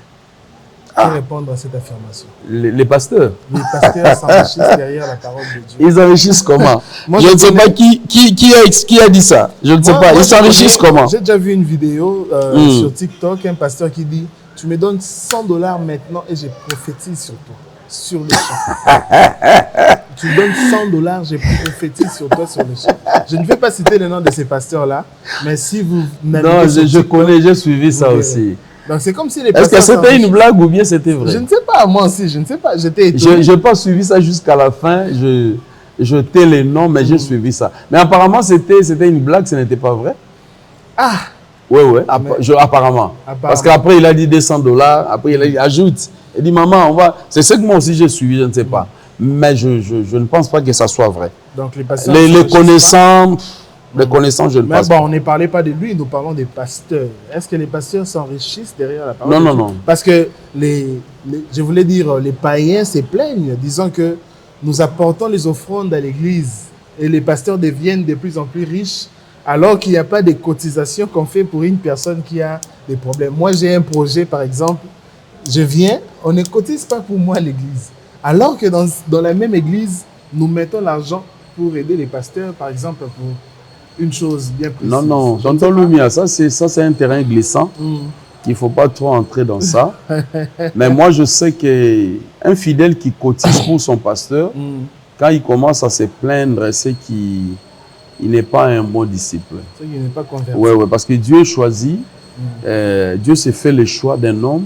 Que répondre à cette affirmation? Les pasteurs? Les pasteurs s'enrichissent derrière la parole de Dieu. Ils s'enrichissent comment? Je ne sais pas qui a dit ça. Je ne sais pas. Ils s'enrichissent comment? J'ai déjà vu une vidéo sur TikTok, un pasteur qui dit « Tu me donnes $100 maintenant et je prophétise sur toi, sur le champ. » Tu donnes $100, je prophétise sur toi sur le champ. Je ne vais pas citer le nom de ces pasteurs-là, mais si vous... Non, je connais, j'ai suivi ça aussi. Donc c'est comme si les pasteurs... Est-ce que c'était une blague ou bien c'était vrai? Je ne sais pas, moi aussi, je ne sais pas. J'étais étonné. Je n'ai pas suivi ça jusqu'à la fin. Je tais les noms, mais j'ai suivi ça. Mais apparemment, c'était une blague, ce n'était pas vrai. Ah! Oui, oui, apparemment. Parce qu'après, il a dit $200, après, il a dit ajoute. Il dit, maman, on va... C'est ce que moi aussi j'ai suivi, je ne sais pas. Mais je ne pense pas que ça soit vrai. Donc les pasteurs... Les connaissants, je ne pense pas. Mais bon, on ne parlait pas de lui, nous parlons des pasteurs. Est-ce que les pasteurs s'enrichissent derrière la parole? Non. Parce que, je voulais dire, les païens se plaignent, disant que nous apportons les offrandes à l'église et les pasteurs deviennent de plus en plus riches alors qu'il n'y a pas de cotisations qu'on fait pour une personne qui a des problèmes. Moi, j'ai un projet, par exemple, je viens, on ne cotise pas pour moi à l'église. Alors que dans la même église, nous mettons l'argent pour aider les pasteurs, par exemple, pour une chose bien précise. Non, tonton Lumia, ça c'est un terrain glissant. Il ne faut pas trop entrer dans ça. Mais moi, je sais qu'un fidèle qui cotise pour son pasteur, quand il commence à se plaindre, c'est qu'il n'est pas un bon disciple. C'est qu'il n'est pas converti. Oui, parce que Dieu choisit, Dieu s'est fait le choix d'un homme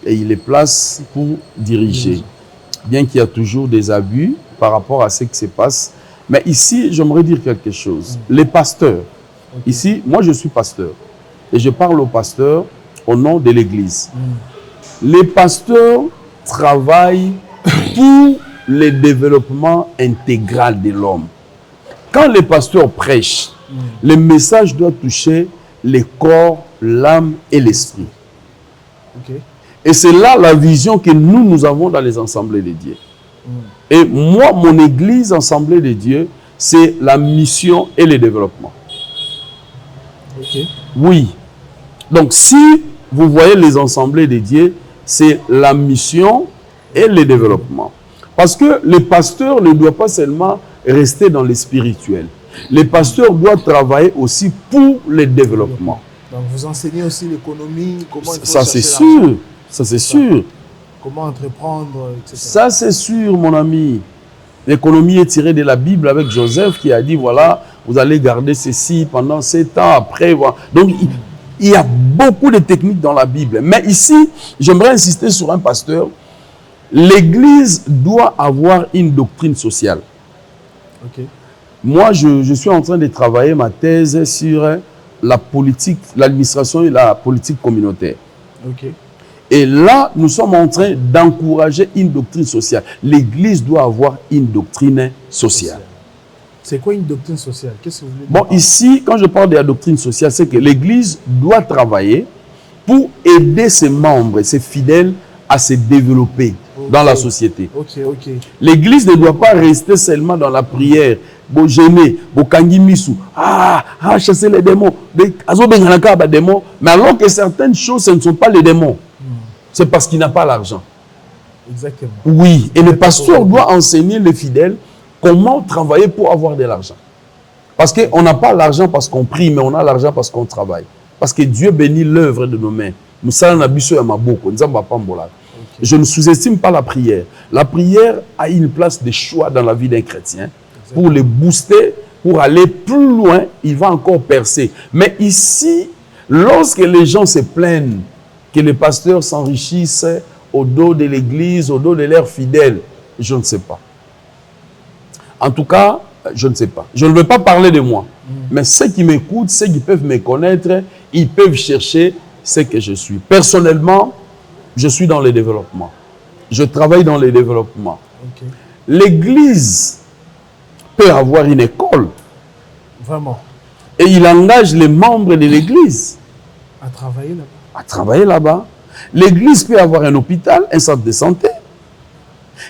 et il les place pour diriger. Bien qu'il y a toujours des abus par rapport à ce qui se passe. Mais ici, j'aimerais dire quelque chose. Les pasteurs, ici, moi je suis pasteur et je parle aux pasteurs au nom de l'Église. Les pasteurs travaillent pour le développement intégral de l'homme. Quand les pasteurs prêchent, le message doit toucher le corps, l'âme et l'esprit. Et c'est là la vision que nous avons dans les assemblées de Dieu. Et moi, mon église, assemblée de Dieu, c'est la mission et le développement. Oui. Donc, si vous voyez les assemblées de Dieu, c'est la mission et le développement. Parce que le pasteur ne doit pas seulement rester dans le spirituel. Le pasteur doit travailler aussi pour le développement. Donc, vous enseignez aussi l'économie, comment il faut ça, c'est chercher sûr. l'argent. Ça, c'est sûr. Comment entreprendre, etc. Ça, c'est sûr, mon ami. L'économie est tirée de la Bible avec Joseph qui a dit, voilà, vous allez garder ceci pendant 7 ans, après, voilà. Donc, il y a beaucoup de techniques dans la Bible. Mais ici, j'aimerais insister sur un pasteur. L'Église doit avoir une doctrine sociale. Moi, je suis en train de travailler ma thèse sur la politique, l'administration et la politique communautaire. Et là, nous sommes en train d'encourager une doctrine sociale. L'Église doit avoir une doctrine sociale. C'est quoi une doctrine sociale? Qu'est-ce que vous voulez dire? Bon, ici, quand je parle de la doctrine sociale, c'est que l'Église doit travailler pour aider ses membres, ses fidèles à se développer dans la société. L'Église ne doit pas rester seulement dans la prière. Bon, gêner, bon, kangimisou, chasser les démons. Mais alors que certaines choses, ce ne sont pas les démons. C'est parce qu'il n'a pas l'argent. Exactement. Oui, et le pasteur doit enseigner les fidèles comment travailler pour avoir de l'argent. Parce qu'on n'a pas l'argent parce qu'on prie, mais on a l'argent parce qu'on travaille. Parce que Dieu bénit l'œuvre de nos mains. Je ne sous-estime pas la prière. La prière a une place de choix dans la vie d'un chrétien. Pour le booster, pour aller plus loin, il va encore percer. Mais ici, lorsque les gens se plaignent que les pasteurs s'enrichissent au dos de l'église, au dos de leurs fidèles, je ne sais pas. En tout cas, je ne sais pas. Je ne veux pas parler de moi. Mais ceux qui m'écoutent, ceux qui peuvent me connaître, ils peuvent chercher ce que je suis. Personnellement, je suis dans le développement. Je travaille dans le développement. L'église peut avoir une école. Vraiment. Et il engage les membres de l'église à travailler là-bas. L'église peut avoir un hôpital, un centre de santé.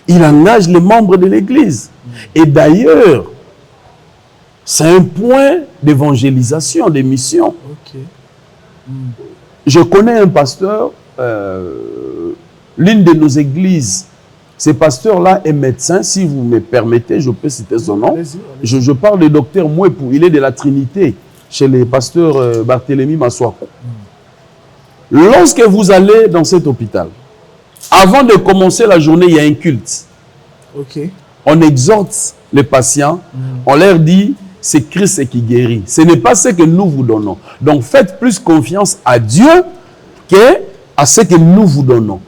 Il engage les membres de l'église. Et d'ailleurs, c'est un point d'évangélisation, de mission. Je connais un pasteur, l'une de nos églises. Ce pasteur-là est médecin. Si vous me permettez, je peux citer son nom. Je parle du docteur Mouepou. Il est de la Trinité, chez les pasteurs Barthélemy Maswako. Lorsque vous allez dans cet hôpital, avant de commencer la journée, il y a un culte. On exhorte les patients, on leur dit, c'est Christ qui guérit. Ce n'est pas ce que nous vous donnons. Donc faites plus confiance à Dieu qu'à ce que nous vous donnons.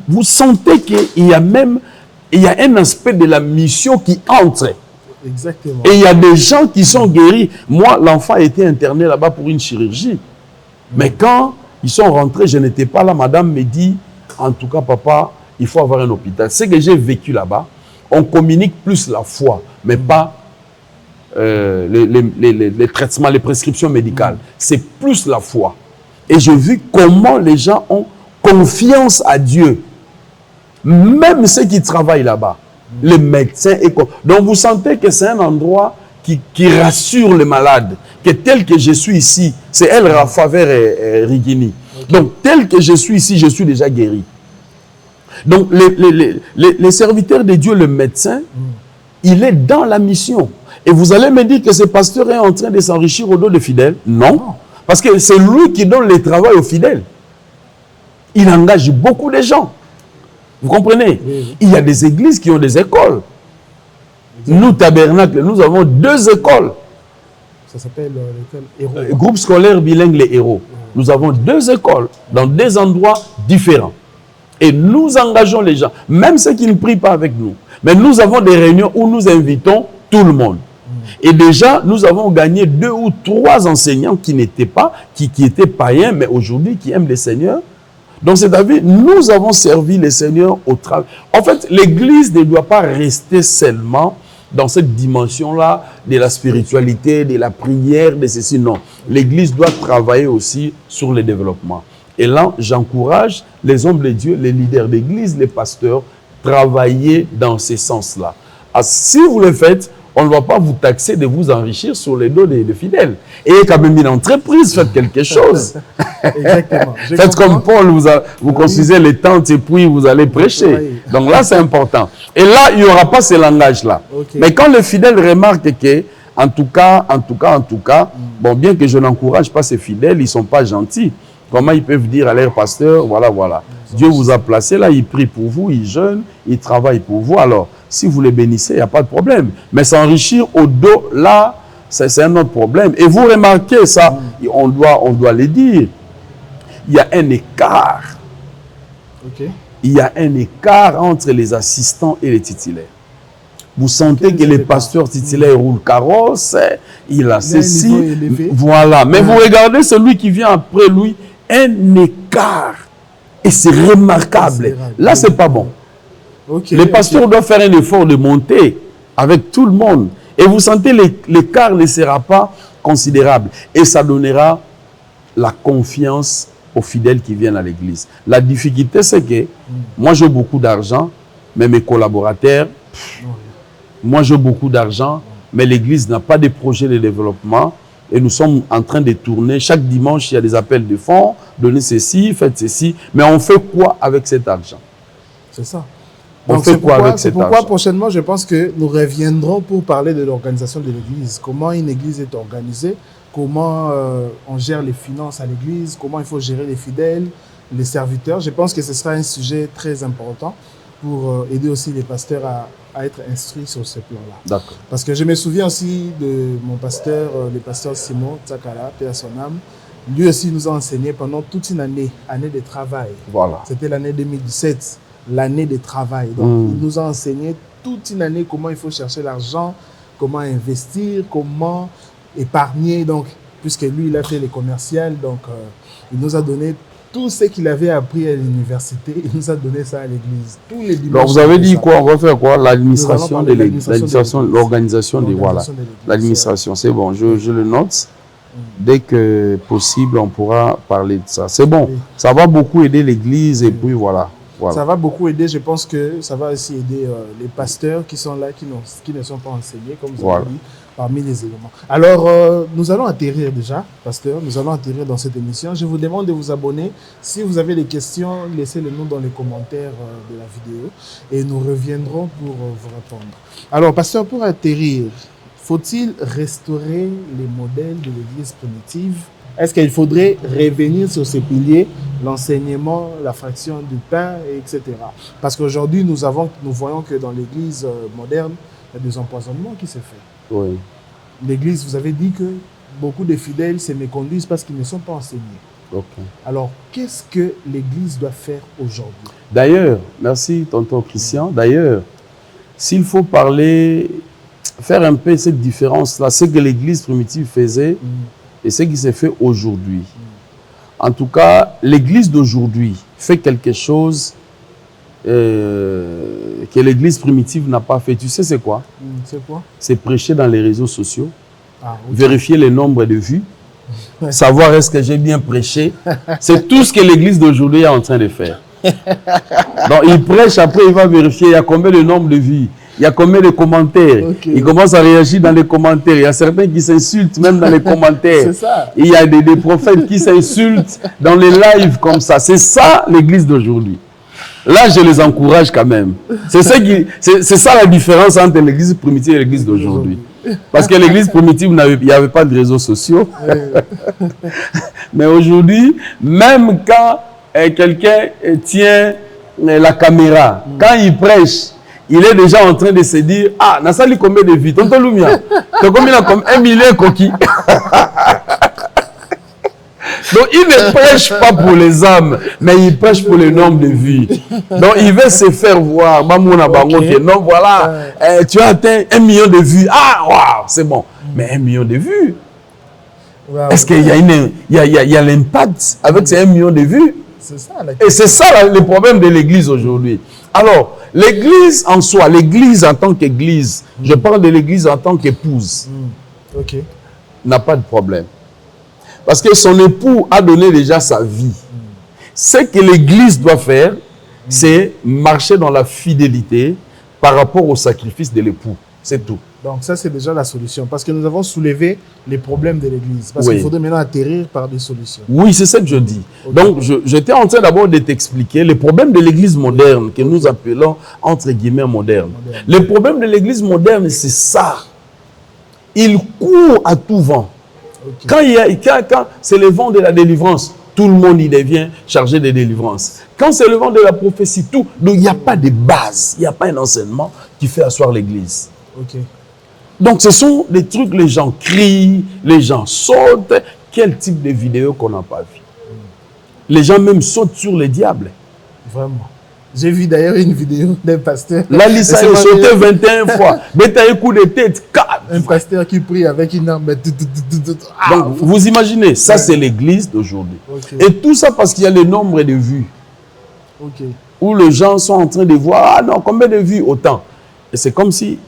Vous sentez qu'il y a un aspect de la mission qui entre. Exactement. Et il y a des gens qui sont guéris. Moi, l'enfant a été interné là-bas pour une chirurgie. Mais quand ils sont rentrés, je n'étais pas là. Madame me dit, en tout cas, papa, il faut avoir un hôpital. Ce que j'ai vécu là-bas, on communique plus la foi, mais pas les traitements, les prescriptions médicales. C'est plus la foi. Et j'ai vu comment les gens ont confiance à Dieu. Même ceux qui travaillent là-bas, les médecins. Donc vous sentez que c'est un endroit qui rassure les malades. Que tel que je suis ici, c'est elle, Rafaver Rigini. Donc tel que je suis ici, je suis déjà guéri. Donc les serviteurs de Dieu, le médecin, il est dans la mission. Et vous allez me dire que ce pasteur est en train de s'enrichir au dos des fidèles? Non. Parce que c'est lui qui donne le travail aux fidèles. Il engage beaucoup de gens. Vous comprenez? Oui. Il y a des églises qui ont des écoles. Nous, Tabernacle, nous avons 2 écoles. Ça s'appelle l'école Héros. Groupe scolaire bilingue Les Héros. Nous avons 2 écoles dans 2 endroits différents. Et nous engageons les gens, même ceux qui ne prient pas avec nous. Mais nous avons des réunions où nous invitons tout le monde. Et déjà, nous avons gagné 2 ou 3 enseignants qui n'étaient pas, qui étaient païens, mais aujourd'hui qui aiment le Seigneur. Donc, c'est-à-dire, nous avons servi le Seigneur au travail. En fait, l'Église ne doit pas rester seulement dans cette dimension-là de la spiritualité, de la prière, de ceci. Non. L'Église doit travailler aussi sur le développement. Et là, j'encourage les hommes de Dieu, les leaders d'Église, les pasteurs, travailler dans ce sens-là. Si vous le faites, on ne va pas vous taxer de vous enrichir sur les dos des fidèles. Et quand même une entreprise, faites quelque chose. Exactement. Faites comme Paul, vous construisez les tentes et puis vous allez prêcher. Oui. Donc là, c'est important. Et là, il n'y aura pas ce langage-là. Okay. Mais quand les fidèles remarquent que, en tout cas, bon, bien que je n'encourage pas ces fidèles, ils ne sont pas gentils. Comment ils peuvent dire à leur pasteur, voilà. Dieu vous a placé là, il prie pour vous, il jeûne, il travaille pour vous. Alors, si vous les bénissez, il n'y a pas de problème. Mais s'enrichir au dos, là, c'est un autre problème. Et vous remarquez ça, on doit le dire. Il y a un écart. Okay. Il y a un écart entre les assistants et les titulaires. Vous sentez que le pasteur titulaire roule carrosse, il a ceci. Voilà. Mais vous regardez celui qui vient après lui, un écart. Et c'est remarquable. Là, ce n'est pas bon. Okay, le pasteur doit faire un effort de monter avec tout le monde. Et vous sentez l'écart ne sera pas considérable. Et ça donnera la confiance aux fidèles qui viennent à l'église. La difficulté, c'est que moi, j'ai beaucoup d'argent, mais mes collaborateurs, moi, j'ai beaucoup d'argent, mais l'église n'a pas de projet de développement. Et nous sommes en train de tourner. Chaque dimanche, il y a des appels de fonds. Donnez ceci, faites ceci. Mais on fait quoi avec cet argent? C'est ça. Donc c'est pourquoi prochainement, je pense que nous reviendrons pour parler de l'organisation de l'église. Comment une église est organisée, comment on gère les finances à l'église, comment il faut gérer les fidèles, les serviteurs. Je pense que ce sera un sujet très important pour aider aussi les pasteurs à être instruits sur ce plan-là. D'accord. Parce que je me souviens aussi de mon pasteur, le pasteur Simon Tsakala, paix à son âme. Lui aussi nous a enseigné pendant toute une année de travail. Voilà. C'était l'année 2017. L'année de travail. Donc, il nous a enseigné toute une année comment il faut chercher l'argent, comment investir, comment épargner. Donc, puisque lui, il a fait les commerciales, donc il nous a donné tout ce qu'il avait appris à l'université. Il nous a donné ça à l'église. Tous les dimanches. Donc, vous avez dit quoi? On va faire quoi? L'administration de l'église. L'organisation de voilà. L'administration, c'est bon. Je le note. Dès que possible, on pourra parler de ça. C'est bon. Oui. Ça va beaucoup aider l'église et puis voilà. Voilà. Ça va beaucoup aider. Je pense que ça va aussi aider les pasteurs qui sont là, qui ne sont pas enseignés, comme vous avez dit, parmi les éléments. Alors, nous allons atterrir déjà, pasteur. Nous allons atterrir dans cette émission. Je vous demande de vous abonner. Si vous avez des questions, laissez-les nous dans les commentaires de la vidéo et nous reviendrons pour vous répondre. Alors, pasteur, pour atterrir, faut-il restaurer les modèles de l'Église primitive? Est-ce qu'il faudrait revenir sur ces piliers, l'enseignement, la fraction du pain, etc. Parce qu'aujourd'hui, nous voyons que dans l'Église moderne, il y a des empoisonnements qui se font. Oui. L'Église, vous avez dit que beaucoup de fidèles se méconduisent parce qu'ils ne sont pas enseignés. Okay. Alors, qu'est-ce que l'Église doit faire aujourd'hui? D'ailleurs, merci tonton Christian. D'ailleurs, s'il faut faire un peu cette différence-là, ce que l'Église primitive faisait, et ce qui s'est fait aujourd'hui. En tout cas, l'église d'aujourd'hui fait quelque chose que l'église primitive n'a pas fait. Tu sais c'est quoi? C'est quoi? C'est prêcher dans les réseaux sociaux, Ah, ok. vérifier le nombre de vues, savoir est-ce que j'ai bien prêché. C'est tout ce que l'église d'aujourd'hui est en train de faire. Donc il prêche, après il va vérifier il y a combien de nombre de vues, il y a combien de commentaires. Okay. Il commence à réagir dans les commentaires. Il y a certains qui s'insultent même dans les commentaires. C'est ça. Il y a des prophètes qui s'insultent dans les lives comme ça. C'est ça l'église d'aujourd'hui. Là, je les encourage quand même. C'est ça la différence entre l'église primitive et l'église d'aujourd'hui. Parce que l'église primitive, il n'y avait pas de réseaux sociaux. Mais aujourd'hui, même quand quelqu'un tient la caméra, quand il prêche, il est déjà en train de se dire, ah, n'a sali combien de vues? Tonton Lumia, combien comme 1 million coquilles. Donc, il ne prêche pas pour les âmes, mais il prêche pour le nombre de vues. Donc, il veut se faire voir. Okay. Non, voilà, tu as atteint 1 million de vues. Ah, waouh, c'est bon. Mais 1 million de vues. Wow. Est-ce qu'il y a l'impact avec ces 1 million de vues? C'est ça. Et c'est ça le problème de l'église aujourd'hui. Alors, l'église en soi, l'église en tant qu'église, je parle de l'église en tant qu'épouse, n'a pas de problème. Parce que son époux a donné déjà sa vie. Ce que l'église doit faire, c'est marcher dans la fidélité par rapport au sacrifice de l'époux. C'est tout. Donc ça, c'est déjà la solution. Parce que nous avons soulevé les problèmes de l'église. Parce qu'il faudrait maintenant atterrir par des solutions. Oui, c'est ce que je dis. Donc, j'étais en train d'abord de t'expliquer les problèmes de l'église moderne, que nous appelons, entre guillemets, moderne. Le problème de l'église moderne, c'est ça. Il court à tout vent. Quand c'est le vent de la délivrance, tout le monde y devient chargé de délivrance. Quand c'est le vent de la prophétie, tout. Donc, il n'y a pas de base. Il n'y a pas un enseignement qui fait asseoir l'église. Donc, ce sont des trucs, les gens crient, les gens sautent. Quel type de vidéo qu'on n'a pas vu? Les gens même sautent sur les diables. Vraiment. J'ai vu d'ailleurs une vidéo d'un pasteur. La Lisa est sautée 21 fois. Mais tu as un coup de tête. Un pasteur qui prie avec une arme. Donc, vous imaginez, ça c'est l'église d'aujourd'hui. Et tout ça parce qu'il y a le nombre de vues. Où les gens sont en train de voir, ah non, combien de vues? Autant. Et c'est comme si,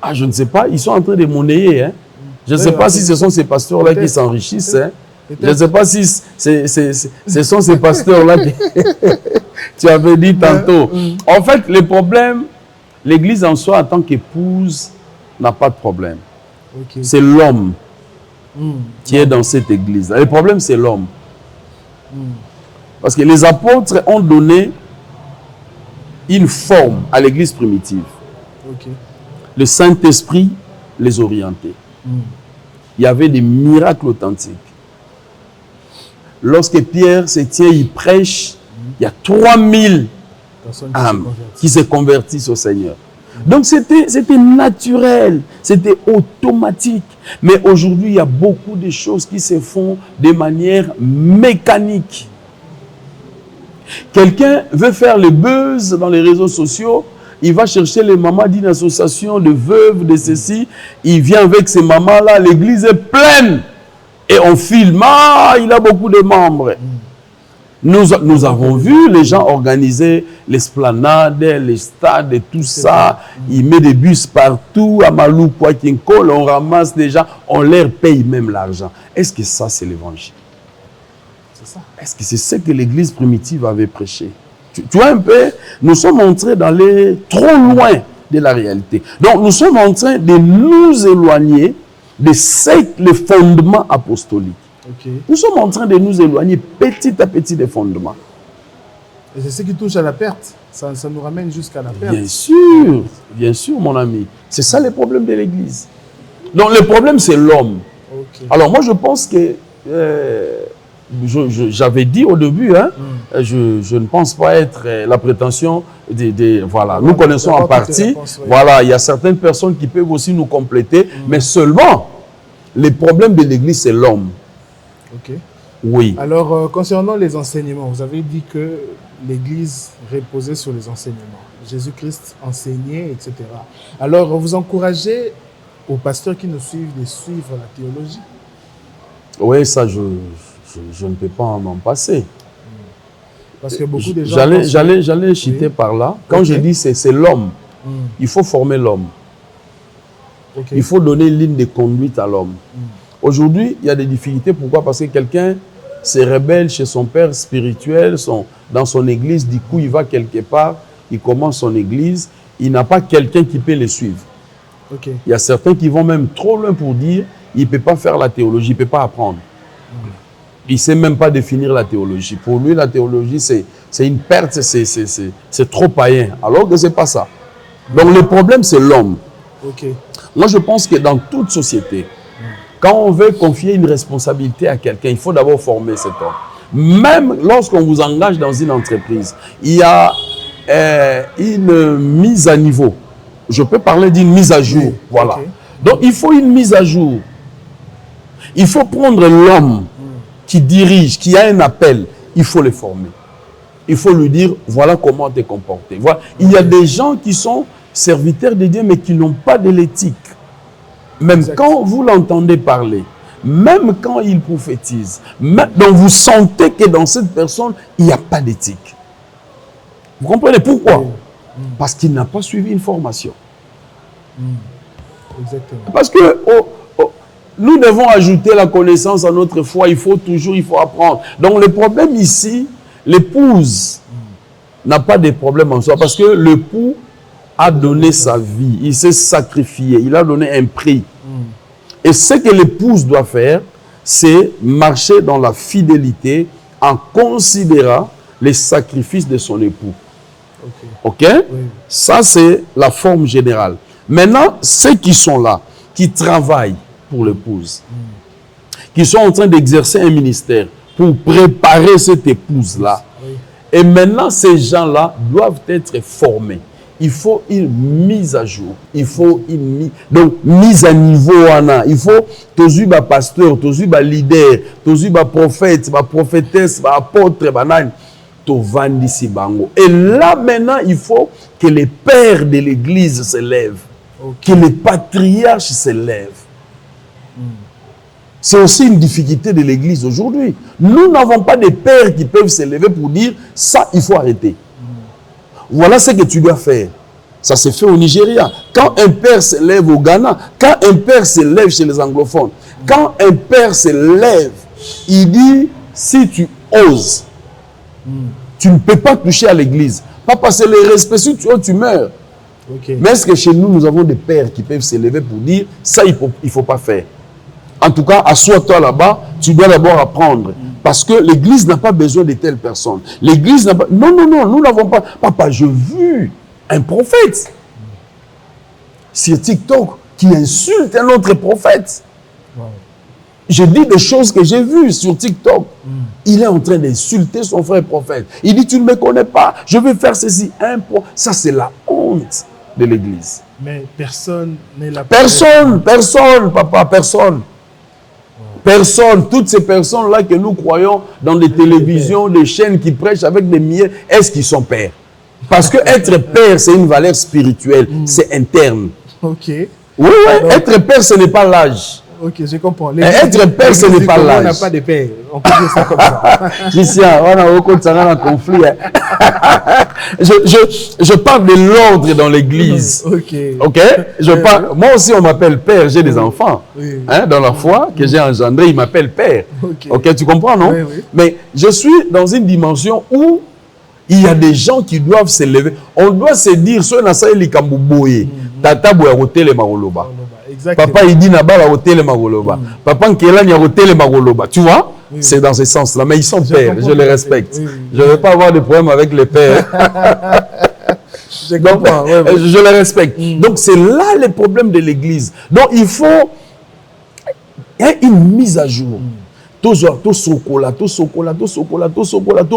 ah je ne sais pas, ils sont en train de monnayer. Hein. Je ne sais pas si ce sont ces pasteurs-là qui s'enrichissent. Hein. Je ne sais pas si ce sont ces pasteurs-là qui... Tu avais dit tantôt. En fait, le problème, l'église en soi, en tant qu'épouse, n'a pas de problème. C'est l'homme qui est dans cette église. Le problème, c'est l'homme. Parce que les apôtres ont donné une forme à l'église primitive. Le Saint-Esprit les orientait. Il y avait des miracles authentiques. Lorsque Pierre se tient, il prêche, il y a 3000 âmes qui se convertissent au Seigneur. Donc c'était naturel, c'était automatique. Mais aujourd'hui, il y a beaucoup de choses qui se font de manière mécanique. Quelqu'un veut faire le buzz dans les réseaux sociaux, il va chercher les mamans d'une association de veuves, de ceci, il vient avec ces mamans-là, l'église est pleine. Et on filme, ah, il a beaucoup de membres. Nous avons vu les gens organiser l'esplanade, les stades et tout ça. Ils mettent des bus partout, à Malou, Poitinkol, on ramasse des gens, on leur paye même l'argent. Est-ce que ça, c'est l'évangile? C'est ça. Est-ce que c'est ce que l'église primitive avait prêché? Tu vois un peu, nous sommes entrés d'aller trop loin de la réalité. Donc, nous sommes en train de nous éloigner de les fondements apostoliques. Nous sommes en train de nous éloigner petit à petit des fondements. Et c'est ce qui touche à la perte. Ça nous ramène jusqu'à la perte. Bien sûr, mon ami. C'est ça le problème de l'église. Donc, le problème, c'est l'homme. Alors, moi, je pense que, j'avais dit au début, hein, je ne pense pas être la prétention voilà, nous connaissons en partie. Voilà, il y a certaines personnes qui peuvent aussi nous compléter, mais seulement, le problème de l'église, c'est l'homme. Oui. Alors, concernant les enseignements, vous avez dit que l'Église reposait sur les enseignements. Jésus-Christ enseignait, etc. Alors, vous encouragez aux pasteurs qui nous suivent de suivre la théologie? Oui, ça, je ne peux pas m'en passer. Parce que beaucoup de gens... J'allais chuter par là. Quand je dis c'est l'homme, il faut former l'homme. Il faut donner une ligne de conduite à l'homme. Aujourd'hui, il y a des difficultés. Pourquoi? Parce que quelqu'un se rebelle chez son père spirituel, dans son église. Du coup, il va quelque part, il commence son église. Il n'a pas quelqu'un qui peut le suivre. Il y a certains qui vont même trop loin pour dire il ne peut pas faire la théologie, il ne peut pas apprendre. Il ne sait même pas définir la théologie. Pour lui, la théologie, c'est une perte, c'est trop païen. Alors que ce n'est pas ça. Donc, le problème, c'est l'homme. Moi, je pense que dans toute société, quand on veut confier une responsabilité à quelqu'un, il faut d'abord former cet homme. Même lorsqu'on vous engage dans une entreprise, il y a une mise à niveau. Je peux parler d'une mise à jour. Voilà. Donc, il faut une mise à jour. Il faut prendre l'homme qui dirige, qui a un appel. Il faut le former. Il faut lui dire, voilà comment te comporter. Voilà. Il y a des gens qui sont serviteurs de Dieu, mais qui n'ont pas de l'éthique. Même quand vous l'entendez parler, même quand il prophétise, donc vous sentez que dans cette personne, il n'y a pas d'éthique. Vous comprenez pourquoi? Parce qu'il n'a pas suivi une formation. Exactement. Parce que nous devons ajouter la connaissance à notre foi. Il faut apprendre. Donc le problème ici, l'épouse n'a pas de problème en soi. Parce que l'époux a donné sa vie. Il s'est sacrifié. Il a donné un prix. Et ce que l'épouse doit faire, c'est marcher dans la fidélité en considérant les sacrifices de son époux. Ok? Ça, c'est la forme générale. Maintenant, ceux qui sont là, qui travaillent pour l'épouse, qui sont en train d'exercer un ministère pour préparer cette épouse-là, et maintenant, ces gens-là doivent être formés. Il faut une mise à jour. Il faut une mise à niveau. Il faut tozu ba pasteur, tozu ba leader, tozu ba prophète, ba prophétesse, ba apôtre, ba nan. Et là, maintenant, il faut que les pères de l'église se lèvent, que les patriarches se lèvent. C'est aussi une difficulté de l'église aujourd'hui. Nous n'avons pas de pères qui peuvent se lever pour dire ça, il faut arrêter. Voilà ce que tu dois faire. Ça se fait au Nigeria. Quand un père se lève au Ghana, quand un père se lève chez les anglophones, quand un père se lève, il dit, si tu oses, tu ne peux pas toucher à l'église. Pas parce que le respect, si tu oses, tu meurs. Mais est-ce que chez nous, nous avons des pères qui peuvent se lever pour dire, ça, il ne faut pas faire. En tout cas, assois-toi là-bas, tu dois d'abord apprendre. Parce que l'église n'a pas besoin de telles personnes. L'église n'a pas... Non, nous n'avons pas... Papa, j'ai vu un prophète sur TikTok qui insulte un autre prophète. Je dis des choses que j'ai vues sur TikTok. Il est en train d'insulter son frère prophète. Il dit, tu ne me connais pas, je vais faire ceci. Ça, c'est la honte de l'église. Mais personne n'est là. Personne, papa, personne. Personne, toutes ces personnes-là que nous croyons dans des télévisions, des chaînes qui prêchent avec des milliers, est-ce qu'ils sont pères? Parce que être père, c'est une valeur spirituelle, c'est interne. Oui, être père, ce n'est pas l'âge. Je comprends. Être père, ce n'est pas l'âge. On n'a pas de père. On peut dire ça comme ça. Christian, on a beaucoup de conflit. Je parle de l'ordre dans l'église. Moi aussi, on m'appelle père. J'ai des enfants. Dans la foi que j'ai engendré, ils m'appellent père. Tu comprends, non? Mais je suis dans une dimension où il y a des gens qui doivent se lever. On doit se dire, Tata boya hôtel magoloba. Papa il dit nabala hôtel magoloba. Papa nkelani hôtel magoloba. Tu vois? C'est dans ce sens-là. Mais ils sont pères, je les respecte. Je ne veux pas avoir de problème avec les pères. Je les respecte. Donc c'est là le problème de l'église. Donc il faut une mise à jour. Tout sokola, tout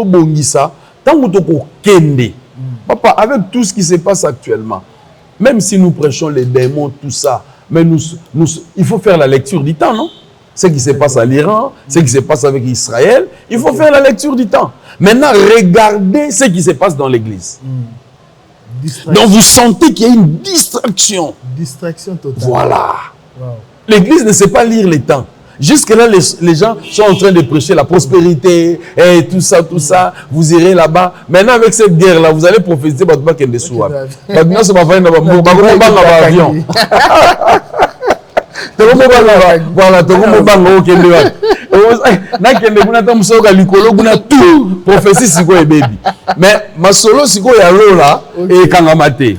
bongisa. Tant que tu kende. Papa, avec tout ce qui se passe actuellement, même si nous prêchons les démons, tout ça, mais il faut faire la lecture du temps, non? Ce qui se passe à l'Iran, ce qui se passe avec Israël, il faut faire la lecture du temps. Maintenant, regardez ce qui se passe dans l'église. Donc vous sentez qu'il y a une distraction. Distraction totale. Voilà. L'église ne sait pas lire les temps. Jusque-là, les gens sont en train de prêcher la prospérité, et tout ça, vous irez là-bas. Maintenant, avec cette guerre-là, vous allez prophétiser votre bac et des soirs. Maintenant, c'est ma famille, avion. Voilà, tout le monde prophétie siko et baby. Mais ma solo siko ya là et kangamate.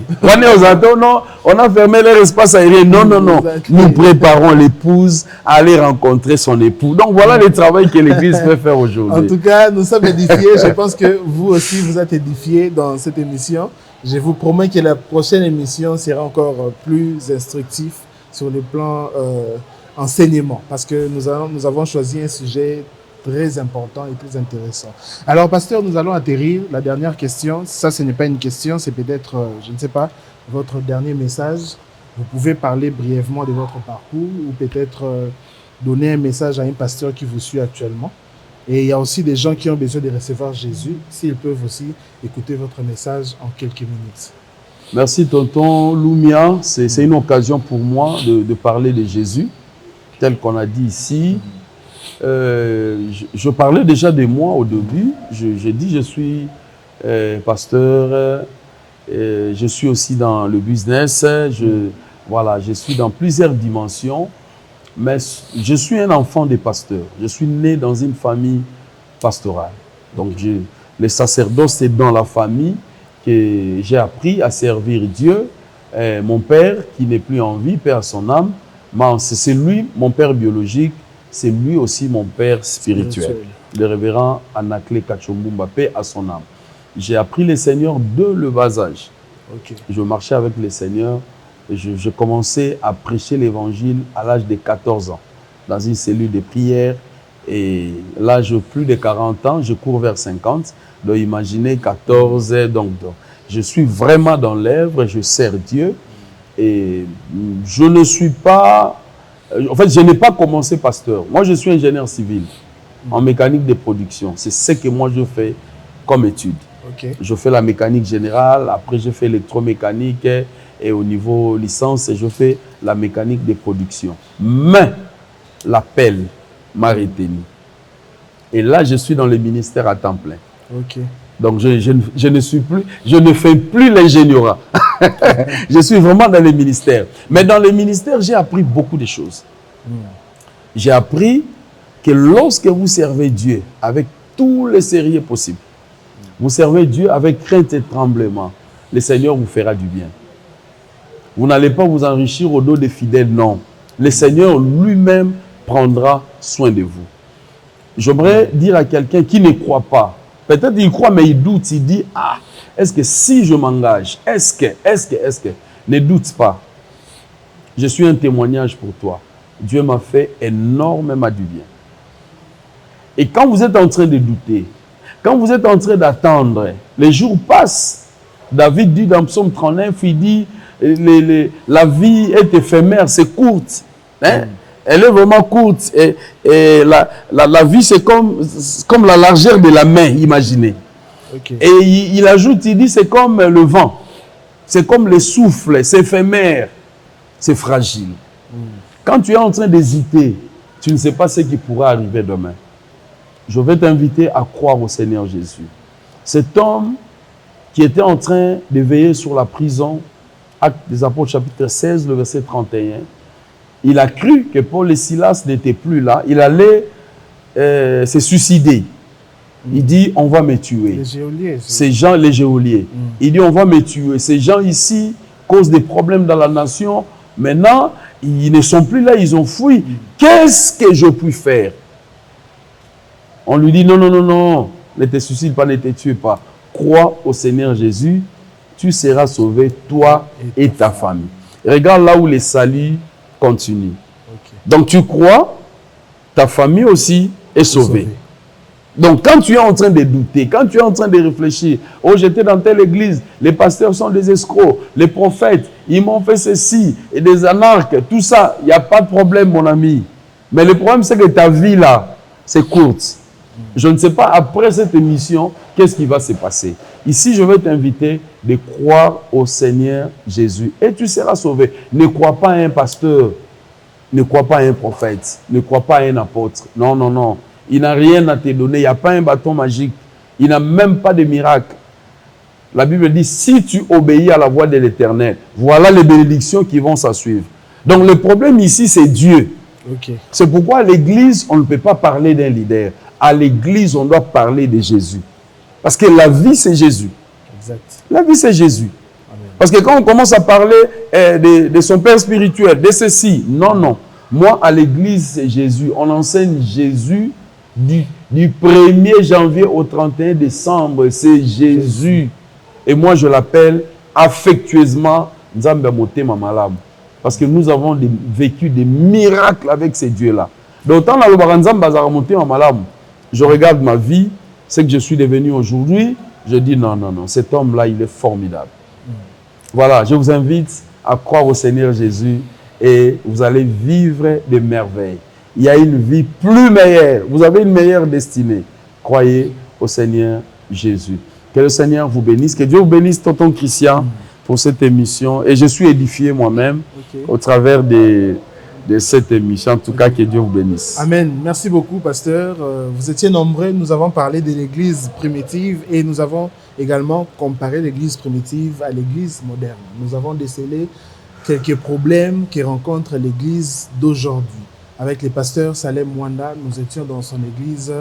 On a fermé leur espace aérien. Non. Nous préparons l'épouse à aller rencontrer son époux. Donc voilà le travail que l'église peut faire aujourd'hui. En tout cas, nous sommes édifiés. Je pense que vous aussi, vous êtes édifiés dans cette émission. Je vous promets que la prochaine émission sera encore plus instructive sur le plan enseignement, parce que nous avons choisi un sujet très important et très intéressant. Alors, pasteur, nous allons atterrir. La dernière question, ça, ce n'est pas une question, c'est peut-être, je ne sais pas, votre dernier message. Vous pouvez parler brièvement de votre parcours ou peut-être donner un message à un pasteur qui vous suit actuellement. Et il y a aussi des gens qui ont besoin de recevoir Jésus, s'ils peuvent aussi écouter votre message en quelques minutes. Merci, tonton Lumia. C'est une occasion pour moi de parler de Jésus, tel qu'on a dit ici. Je parlais déjà de moi au début. J'ai dit je suis pasteur, je suis aussi dans le business. Je suis dans plusieurs dimensions, mais je suis un enfant des pasteurs. Je suis né dans une famille pastorale. Donc le sacerdoce, c'est dans la famille que j'ai appris à servir Dieu. Mon père, qui n'est plus en vie, paix à son âme, c'est lui, mon père biologique, c'est lui aussi mon père spirituel. Le révérend Anaklé Kachomboumba, paix à son âme. J'ai appris le Seigneur de le bas âge. Je marchais avec le Seigneur et je commençais à prêcher l'évangile à l'âge de 14 ans, dans une cellule de prière. Et là, j'ai plus de 40 ans, je cours vers 50. Donc, imaginez 14 ans. Donc, je suis vraiment dans l'œuvre, je sers Dieu. Et je ne suis pas... En fait, je n'ai pas commencé pasteur. Moi, je suis ingénieur civil en mécanique de production. C'est ce que moi, je fais comme étude. Je fais la mécanique générale, après, je fais électromécanique et au niveau licence, je fais la mécanique de production. Mais l'appel m'a retenu. Et là, je suis dans le ministère à temps plein. Donc, je ne fais plus l'ingénierat. Je suis vraiment dans le ministère. Mais dans le ministère, j'ai appris beaucoup de choses. J'ai appris que lorsque vous servez Dieu avec tous les sérieux possibles, vous servez Dieu avec crainte et tremblement, le Seigneur vous fera du bien. Vous n'allez pas vous enrichir au dos des fidèles, non. Le Seigneur lui-même prendra soin de vous. J'aimerais dire à quelqu'un qui ne croit pas, peut-être il croit mais il doute, il dit, ah, est-ce que si je m'engage, est-ce que, ne doute pas. Je suis un témoignage pour toi. Dieu m'a fait énormément du bien. Et quand vous êtes en train de douter, quand vous êtes en train d'attendre, les jours passent. David dit dans Psaume 39, il dit, la vie est éphémère, c'est courte. Hein? Elle est vraiment courte. Et la vie, c'est comme la largeur de la main, imaginez. Et il ajoute, il dit, c'est comme le vent. C'est comme le souffle, c'est éphémère. C'est fragile. Quand tu es en train d'hésiter, tu ne sais pas ce qui pourra arriver demain. Je vais t'inviter à croire au Seigneur Jésus. Cet homme qui était en train de veiller sur la prison, Actes des Apôtres chapitre 16, le verset 31, il a cru que Paul et Silas n'étaient plus là. Il allait se suicider. Il dit, on va me tuer. Les geôliers. Ces gens, les geôliers. Il dit, on va me tuer. Ces gens ici causent des problèmes dans la nation. Maintenant, ils ne sont plus là, ils ont fui. Qu'est-ce que je puis faire? On lui dit, non, ne te suicide pas, ne te tue pas. Crois au Seigneur Jésus, tu seras sauvé, toi et ta famille. Et regarde là où les saluts continuent. Donc tu crois, ta famille aussi est sauvée. Donc quand tu es en train de douter, quand tu es en train de réfléchir, oh j'étais dans telle église, les pasteurs sont des escrocs, les prophètes, ils m'ont fait ceci, et des anarches, tout ça, il n'y a pas de problème mon ami. Mais le problème c'est que ta vie là, c'est courte. Je ne sais pas, après cette émission, qu'est-ce qui va se passer. Ici, je vais t'inviter de croire au Seigneur Jésus et tu seras sauvé. Ne crois pas à un pasteur. Ne crois pas à un prophète, ne crois pas à un apôtre. Non, non, non. Il n'a rien à te donner, il n'y a pas un bâton magique. Il n'a même pas de miracle. La Bible dit, si tu obéis à la voix de l'Éternel, voilà les bénédictions qui vont s'ensuivre. Donc le problème ici, c'est Dieu. Ok. C'est pourquoi à l'église, on ne peut pas parler d'un leader. À l'église, on doit parler de Jésus. Parce que la vie, c'est Jésus. Exact. La vie, c'est Jésus. Amen. Parce que quand on commence à parler de son père spirituel, de ceci, non, non. Moi, à l'église, c'est Jésus. On enseigne Jésus du 1er janvier au 31 décembre. C'est Jésus. Et moi, je l'appelle affectueusement Nzambe Motema Malamu. Parce que nous avons vécu des miracles avec ces dieux-là. D'autant dans le Baranzam Bazar Motema Malamu, je regarde ma vie, ce que je suis devenu aujourd'hui, je dis non, non, non, cet homme-là, il est formidable. Voilà, je vous invite à croire au Seigneur Jésus et vous allez vivre des merveilles. Il y a une vie plus meilleure. Vous avez une meilleure destinée. Croyez au Seigneur Jésus. Que le Seigneur vous bénisse. Que Dieu vous bénisse, tonton Christian, pour cette émission. Et je suis édifié moi-même au travers de cette émission. En tout cas, que Dieu vous bénisse. Amen. Merci beaucoup, pasteur. Vous étiez nombreux. Nous avons parlé de l'église primitive et nous avons également comparé l'église primitive à l'église moderne. Nous avons décelé quelques problèmes que rencontre l'église d'aujourd'hui. Avec le pasteur Salem Mwanda, nous étions dans son église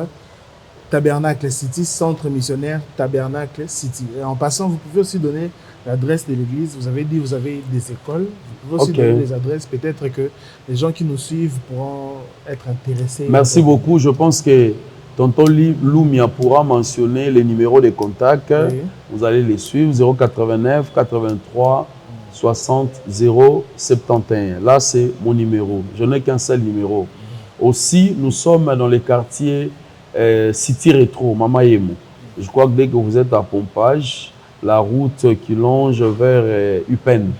Tabernacle City, centre missionnaire Tabernacle City. Et en passant, vous pouvez aussi donner l'adresse de l'église. Vous avez dit que vous avez des écoles. Vous pouvez aussi donner des adresses. Peut-être que les gens qui nous suivent pourront être intéressés. Merci beaucoup. Je pense que tonton Loumia pourra mentionner les numéros de contact. Oui. Vous allez les suivre. 089 83 60 071. Là, c'est mon numéro. Je n'ai qu'un seul numéro. Aussi, nous sommes dans les quartiers City Rétro, Mama Yemo. Je crois que dès que vous êtes à Pompage, la route qui longe vers Upen,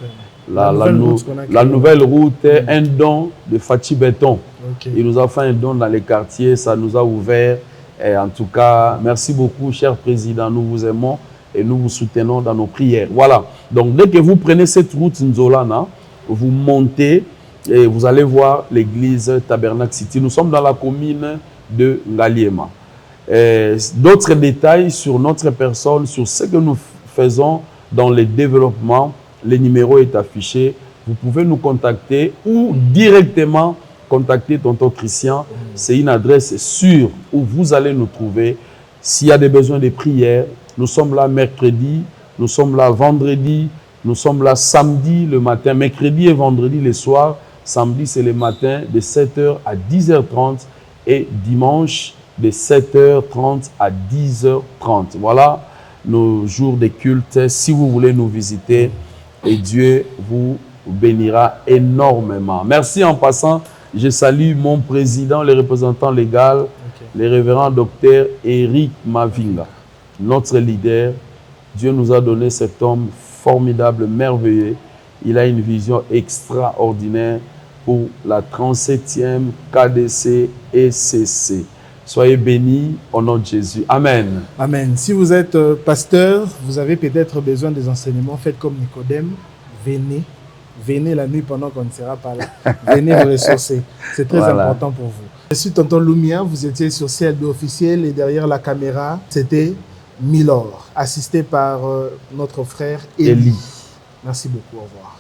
la nouvelle route, un don de Fatih Béton. Okay. Il nous a fait un don dans les quartiers, ça nous a ouvert. Et en tout cas, merci beaucoup, cher président. Nous vous aimons et nous vous soutenons dans nos prières. Voilà. Donc, dès que vous prenez cette route Nzolana, vous montez et vous allez voir l'église Tabernacle City. Nous sommes dans la commune de Ngaliema. D'autres détails sur notre personne, sur ce que nous faisons dans le développement, le numéro est affiché. Vous pouvez nous contacter ou directement contacter tonton Christian. C'est une adresse sûre où vous allez nous trouver. S'il y a des besoins de prière, nous sommes là mercredi, nous sommes là vendredi, nous sommes là samedi le matin, mercredi et vendredi le soir. Samedi, c'est le matin de 7h à 10h30 et dimanche de 7h30 à 10h30. Voilà nos jours de culte. Si vous voulez nous visiter, et Dieu vous bénira énormément. Merci en passant. Je salue mon président, le représentant légal, le révérend docteur Eric Mavinga, notre leader. Dieu nous a donné cet homme formidable, merveilleux. Il a une vision extraordinaire pour la 37e KDC ECC. Soyez bénis au nom de Jésus. Amen. Amen. Si vous êtes pasteur, vous avez peut-être besoin des enseignements, faites comme Nicodème. Venez. Venez la nuit pendant qu'on ne sera pas là. Venez vous ressourcer. C'est très important pour vous. Je suis tonton Loumia. Vous étiez sur CLB officiel et derrière la caméra, c'était Milor, assisté par notre frère Eli. Merci beaucoup. Au revoir.